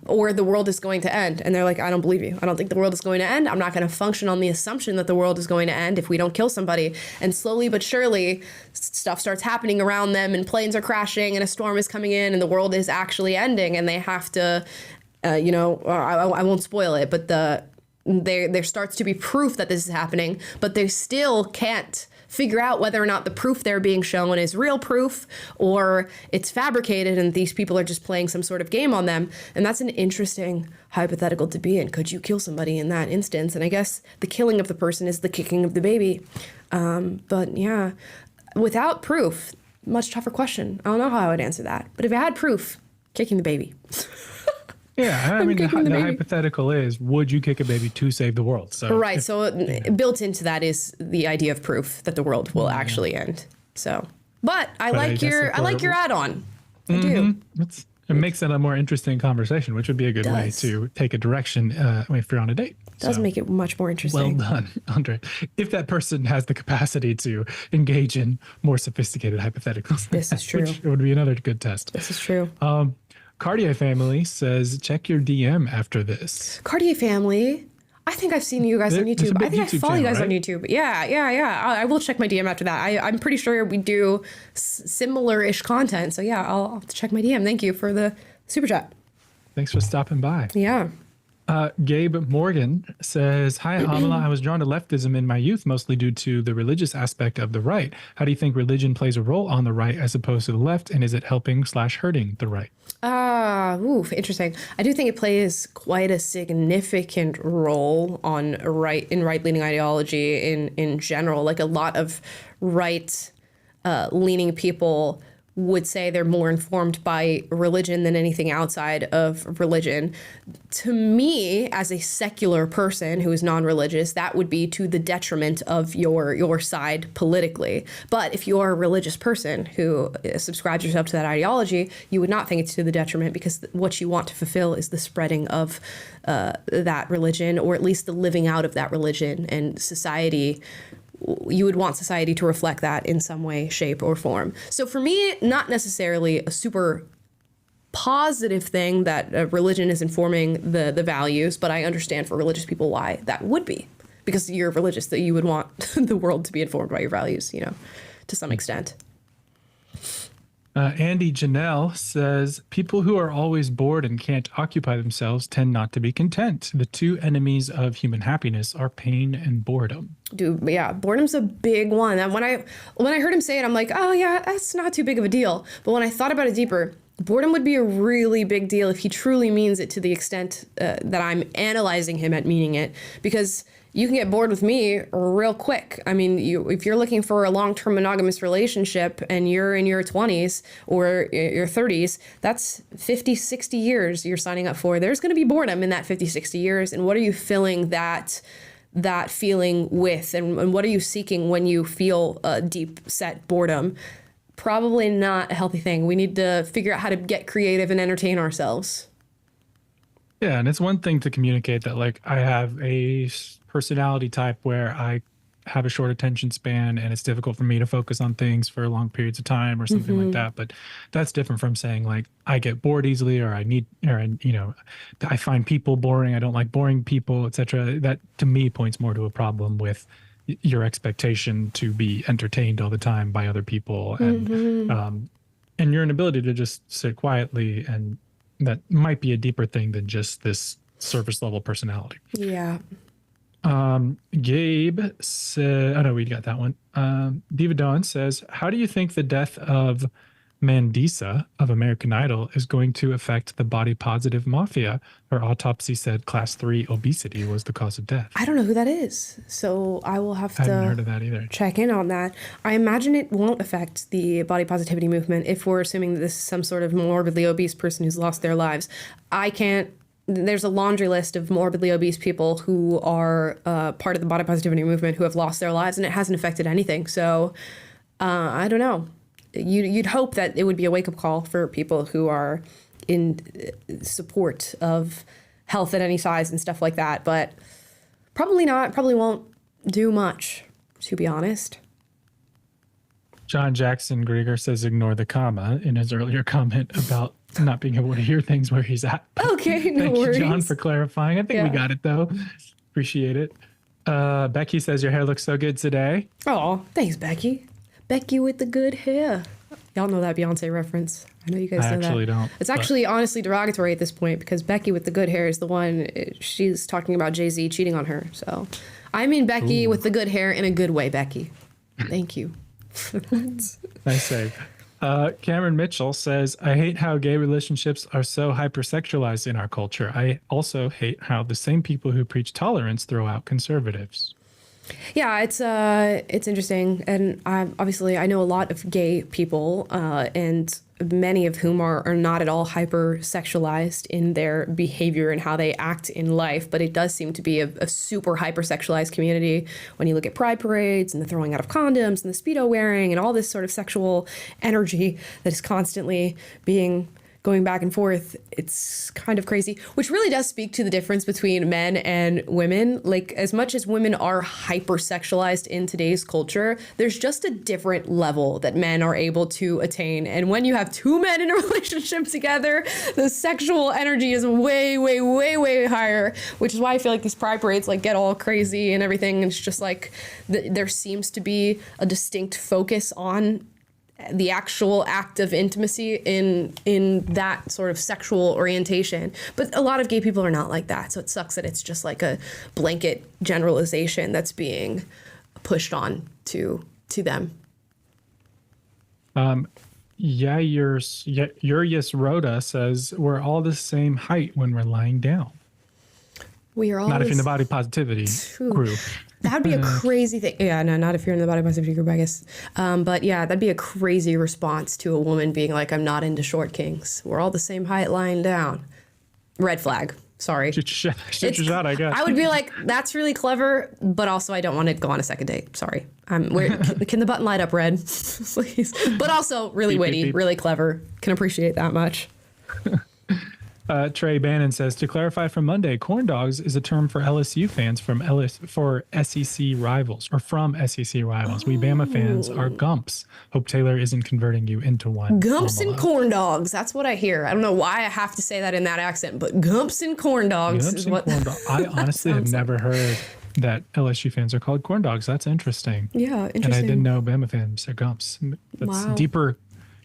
or the world is going to end. And they're like, I don't believe you. I don't think the world is going to end. I'm not going to function on the assumption that the world is going to end if we don't kill somebody. And slowly but surely, stuff starts happening around them, and planes are crashing, and a storm is coming in, and the world is actually ending, and they have to, I won't spoil it, but there starts to be proof that this is happening, but they still can't figure out whether or not the proof they're being shown is real proof or it's fabricated and these people are just playing some sort of game on them. And that's an interesting hypothetical to be in. Could you kill somebody in that instance? And I guess the killing of the person is the kicking of the baby. But yeah, without proof, much tougher question. I don't know how I would answer that. But if I had proof, kicking the baby. Yeah, I mean, the hypothetical is, would you kick a baby to save the world? So right, so built into that is the idea of proof that the world will actually end. So, but I like your add-on. I do. It makes it a more interesting conversation, which would be a good way to take a direction if you're on a date. Does make it much more interesting. Well done, Andre. If that person has the capacity to engage in more sophisticated hypotheticals. This is true. Which would be another good test. This is true. Cartier Family says, check your DM after this. Cartier Family. I think I've seen you guys on YouTube. I think I follow you guys on YouTube. Yeah. I will check my DM after that. I'm pretty sure we do similar-ish content. So yeah, I'll check my DM. Thank you for the super chat. Thanks for stopping by. Yeah. Gabe Morgan says, hi, Amala. I was drawn to leftism in my youth, mostly due to the religious aspect of the right. How do you think religion plays a role on the right as opposed to the left? And is it helping/hurting the right? Interesting. I do think it plays quite a significant role on right-leaning ideology in general. Like a lot of right-leaning people would say they're more informed by religion than anything outside of religion. To me, as a secular person who is non-religious, that would be to the detriment of your side politically. But if you are a religious person who subscribes yourself to that ideology, you would not think it's to the detriment, because what you want to fulfill is the spreading of that religion, or at least the living out of that religion. And society, you would want society to reflect that in some way, shape, or form. So for me, not necessarily a super positive thing that religion is informing the values, but I understand for religious people why that would be. Because you're religious, that you would want the world to be informed by your values, to some extent. Andy Janelle says, people who are always bored and can't occupy themselves tend not to be content. The two enemies of human happiness are pain and boredom. Dude, yeah, boredom's a big one. And when I heard him say it, I'm like, oh yeah, that's not too big of a deal. But when I thought about it deeper, boredom would be a really big deal if he truly means it to the extent that I'm analyzing him at meaning it. Because you can get bored with me real quick. I mean, if you're looking for a long-term monogamous relationship and you're in your 20s or your 30s, that's 50, 60 years you're signing up for. There's going to be boredom in that 50, 60 years. And what are you filling that feeling with? And what are you seeking when you feel deep set boredom? Probably not a healthy thing. We need to figure out how to get creative and entertain ourselves. Yeah, and it's one thing to communicate that, like, I have a personality type where I have a short attention span and it's difficult for me to focus on things for long periods of time or something like that. But that's different from saying, like, I get bored easily, or I find people boring. I don't like boring people, etc. That to me points more to a problem with your expectation to be entertained all the time by other people, and your inability to just sit quietly, and that might be a deeper thing than just this surface level personality. Yeah. Gabe said, oh no, we got that one. Diva Dawn says, how do you think the death of Mandisa of American Idol is going to affect the body positive mafia? Her autopsy said class 3 obesity was the cause of death. I don't know who that is, so I will have to I haven't heard of that either. Check in on that. I imagine it won't affect the body positivity movement if we're assuming that this is some sort of morbidly obese person who's lost their lives. There's a laundry list of morbidly obese people who are part of the body positivity movement who have lost their lives, and it hasn't affected anything. So I don't know. You'd hope that it would be a wake-up call for people who are in support of health at any size and stuff like that, but probably not. Probably won't do much, to be honest. John Jackson Grieger says ignore the comma in his earlier comment about not being able to hear things where he's at. Okay, no Thank worries. you, John, for clarifying. I think we got it, though. Appreciate it. Becky says your hair looks so good today. Oh, thanks, Becky. Becky with the good hair. Y'all know that Beyonce reference. I know you guys know that. I actually don't. It's actually honestly derogatory at this point, because Becky with the good hair is the one, she's talking about Jay-Z cheating on her. So I mean Becky with the good hair in a good way, Becky. Thank you. Nice save. Cameron Mitchell says, I hate how gay relationships are so hypersexualized in our culture. I also hate how the same people who preach tolerance throw out conservatives. Yeah, it's interesting, and obviously I know a lot of gay people, and many of whom are not at all hypersexualized in their behavior and how they act in life, but it does seem to be a super hypersexualized community when you look at pride parades and the throwing out of condoms and the Speedo wearing and all this sort of sexual energy that is constantly going back and forth. It's kind of crazy, which really does speak to the difference between men and women. Like, as much as women are hypersexualized in today's culture, there's just a different level that men are able to attain. And when you have two men in a relationship together, the sexual energy is way, way, way, way higher, which is why I feel like these pride parades like get all crazy and everything. And it's just like there seems to be a distinct focus on the actual act of intimacy in that sort of sexual orientation. But a lot of gay people are not like that, so it sucks that it's just like a blanket generalization that's being pushed on to them. Urius Rhoda says we're all the same height when we're lying down. We are all not if you're in the body positivity group. That'd be a crazy thing. Yeah, no, not if you're in the body positivity group, I guess. But yeah, that'd be a crazy response to a woman being like, I'm not into short kings. We're all the same height lying down. Red flag. Sorry. Shoot your shot, I guess. I would be like, that's really clever, but also I don't want to go on a second date. Sorry. Can the button light up red, please? But also really Beep, witty, beep, beep. really clever. Can appreciate that much. Trey Bannon says, to clarify from Monday, corn dogs is a term for LSU fans for SEC rivals or from SEC rivals. We Bama fans are Gumps. Hope Taylor isn't converting you into one. Gumps and corn dogs. That's what I hear. I don't know why I have to say that in that accent, but gumps and corn dogs is what. I honestly have never heard that LSU fans are called corn dogs. That's interesting. Yeah, interesting. And I didn't know Bama fans are Gumps. That's Wow.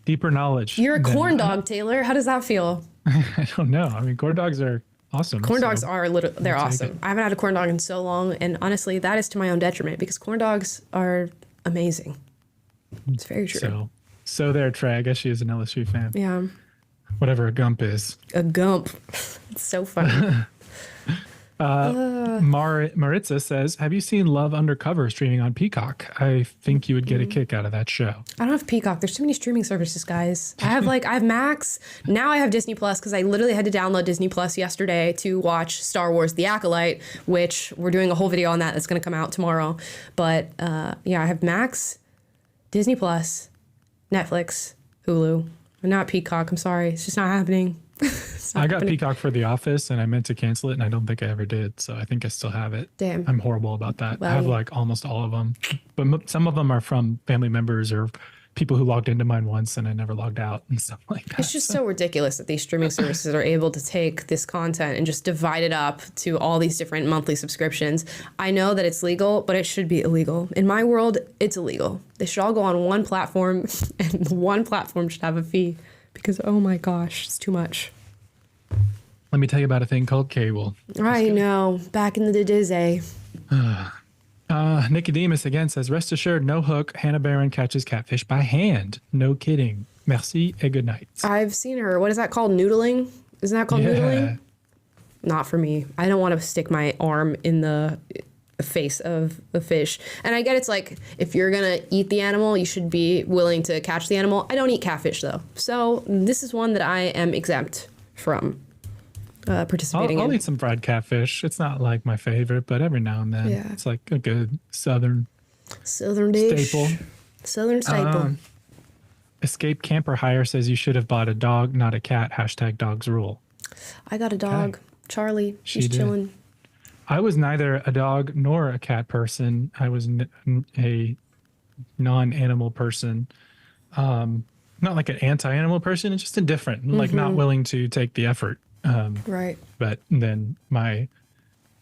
deeper knowledge. You're a corn dog, Taylor. How does that feel? I don't know. I mean, corn dogs are awesome. Corn so dogs are they're I'll take awesome. it. I haven't had a corn dog in so long, and honestly, that is to my own detriment because corn dogs are amazing. It's very true. So there, Trey. I guess she is an LSU fan. Yeah. Whatever a Gump is. A gump. It's so funny. Maritza says, have you seen Love Undercover streaming on Peacock? I think you would get a kick out of that show. I don't have Peacock. There's too many streaming services, guys. I have Max. Now I have Disney Plus because I literally had to download Disney Plus yesterday to watch Star Wars The Acolyte, which we're doing a whole video on that's going to come out tomorrow. But yeah, I have Max, Disney Plus, Netflix, Hulu. Not Peacock. I'm sorry. It's just not happening. I got Peacock for The Office and I meant to cancel it and I don't think I ever did. So I think I still have it. Damn. I'm horrible about that. Well, I have like almost all of them, but some of them are from family members or people who logged into mine once and I never logged out and stuff like that. It's just so ridiculous that these streaming services are able to take this content and just divide it up to all these different monthly subscriptions. I know that it's legal, but it should be illegal. In my world, it's illegal. They should all go on one platform and one platform should have a fee because, oh my gosh, it's too much. Let me tell you about a thing called cable. I know. Back in the Disney. Nicodemus again says, rest assured, no hook. Hannah Barron catches catfish by hand. No kidding. Merci et good night. I've seen her. What is that called? Noodling? Isn't that called noodling? Not for me. I don't want to stick my arm in the face of a fish. And I get it's like, if you're going to eat the animal, you should be willing to catch the animal. I don't eat catfish, though. So this is one that I am exempt from participating in. I'll eat some fried catfish. It's not like my favorite, but every now and then. Yeah. It's like a good southern dish. staple. Southern staple. Escape Camper Hire says you should have bought a dog, not a cat. # dogs rule. I got a dog. Charlie. She's She did. chilling. I was neither a dog nor a cat person. I was a non-animal person. Not like an anti-animal person. It's just indifferent, like not willing to take the effort. Right. But then my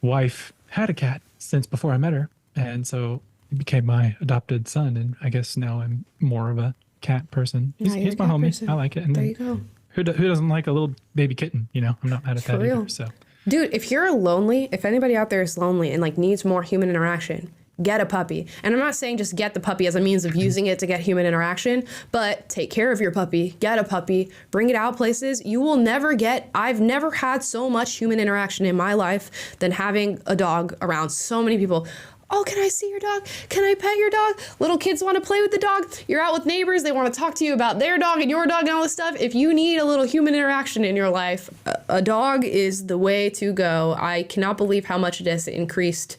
wife had a cat since before I met her. And so he became my adopted son. And I guess now I'm more of a cat person. He's Now you're my a cat homie. person. I like it. And There then you go. Who doesn't like a little baby kitten? You know, I'm not mad at For that real. either. So Dude, if you're lonely, if anybody out there is lonely and like needs more human interaction, get a puppy. And I'm not saying just get the puppy as a means of using it to get human interaction, but take care of your puppy, get a puppy, bring it out places. You will never I've never had so much human interaction in my life than having a dog around so many people. Oh, can I see your dog? Can I pet your dog? Little kids want to play with the dog. You're out with neighbors. They want to talk to you about their dog and your dog and all this stuff. If you need a little human interaction in your life, a dog is the way to go. I cannot believe how much it has increased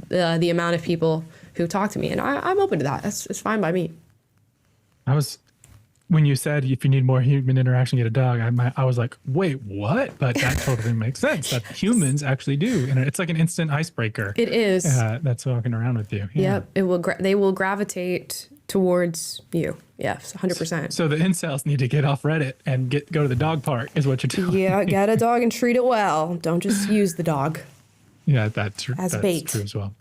the amount of people who talk to me. And I'm open to that. It's fine by me. when you said if you need more human interaction, get a dog, I was like, wait, what? But that totally makes sense. That humans actually do, and it's like an instant icebreaker. It is. That's walking around with you. Yeah. Yep. It will. They will gravitate towards you. Yes, 100%. So the incels need to get off Reddit and go to the dog park, is what you're telling me. Yeah, get a dog and treat it well. Don't just use the dog. Yeah, that's As bait. true as well.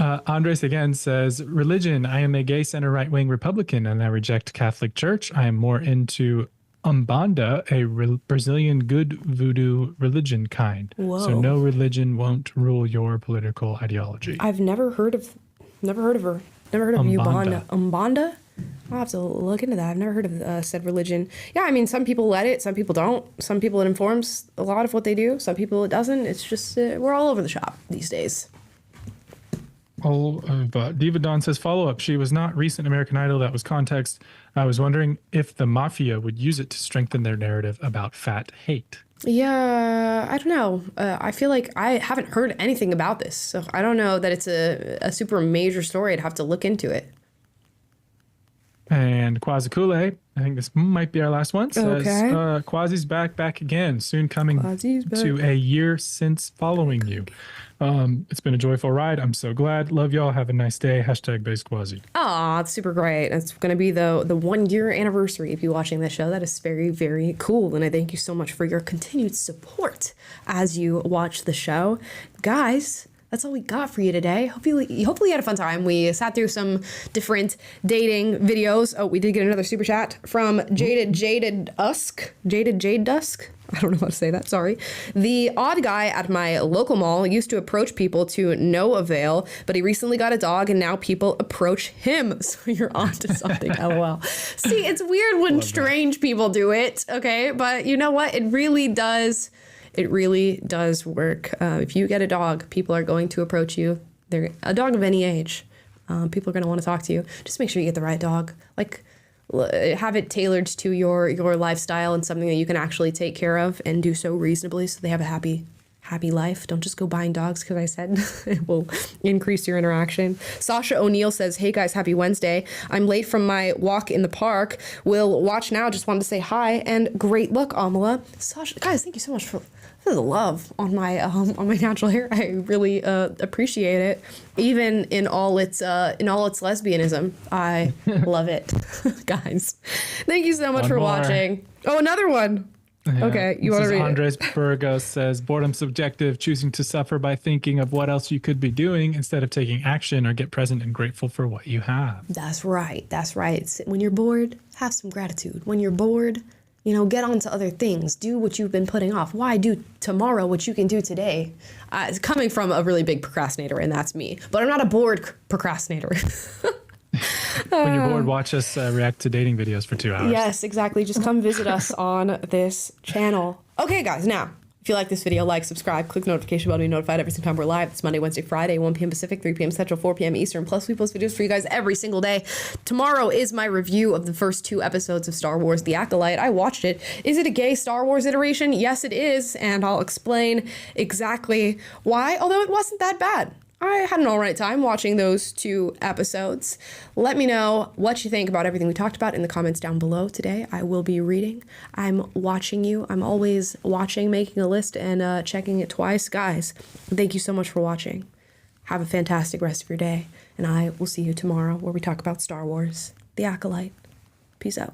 Andres again says, religion. I am a gay center right-wing Republican and I reject Catholic Church. I am more into Umbanda, a Brazilian good voodoo religion kind. Whoa. So no religion won't rule your political ideology. I've never heard of her. Never heard of Umbanda. Umbanda? I'll have to look into that. I've never heard of said religion. Yeah, I mean, some people let it, some people don't. Some people it informs a lot of what they do. Some people it doesn't. It's just, we're all over the shop these days. Diva Dawn says, follow up. She was not recent American Idol. That was context. I was wondering if the mafia would use it to strengthen their narrative about fat hate. Yeah, I don't know. I feel like I haven't heard anything about this. So I don't know that it's a super major story. I'd have to look into it. And Quazikule, I think this might be our last one, says, Okay. Quasi's back again, soon coming Quasi's back. to a year since following you. It's been a joyful ride. I'm so glad. Love y'all. Have a nice day. #based Quasi. Aw, it's super great. It's going to be the 1 year anniversary of you watching this show. That is very, very cool. And I thank you so much for your continued support as you watch the show. Guys, that's all we got for you today. Hopefully you had a fun time. We sat through some different dating videos. Oh, we did get another super chat from Jaded Dusk. I don't know how to say that, sorry. The odd guy at my local mall used to approach people to no avail, but he recently got a dog and now people approach him. So you're onto something, LOL. See, it's weird when strange people do it, okay? But you know what? It really does work. If you get a dog, people are going to approach you. They're a dog of any age. People are going to want to talk to you. Just make sure you get the right dog. Like, have it tailored to your lifestyle and something that you can actually take care of and do so reasonably so they have a happy life. Don't just go buying dogs because I said it will increase your interaction. Sasha O'Neill says, hey guys, happy Wednesday. I'm late from my walk in the park. Will watch now. Just wanted to say hi and great look, Amala. Sasha, guys, thank you so much for the love on my natural hair. I really appreciate it, even in all its lesbianism. I love it, guys. Thank you so much for watching. Oh, another one. Yeah. Okay, you want to read Andres Burgos says, boredom subjective, choosing to suffer by thinking of what else you could be doing instead of taking action, or get present and grateful for what you have. That's right. When you're bored, have some gratitude. When you're bored, get on to other things. Do what you've been putting off. Why do tomorrow what you can do today? It's coming from a really big procrastinator, and that's me. But I'm not a bored procrastinator. When you're bored, watch us react to dating videos for 2 hours. Yes, exactly. Just come visit us on this channel. Okay, guys, now, if you like this video, like, subscribe, click the notification bell to be notified every single time we're live. It's Monday, Wednesday, Friday, 1 p.m. Pacific, 3 p.m. Central, 4 p.m. Eastern. Plus, we post videos for you guys every single day. Tomorrow is my review of the first 2 episodes of Star Wars The Acolyte. I watched it. Is it a gay Star Wars iteration? Yes, it is, and I'll explain exactly why, although it wasn't that bad. I had an all right time watching those 2 episodes. Let me know what you think about everything we talked about in the comments down below today. I will be reading. I'm watching you. I'm always watching, making a list, and checking it twice. Guys, thank you so much for watching. Have a fantastic rest of your day, and I will see you tomorrow where we talk about Star Wars, The Acolyte. Peace out.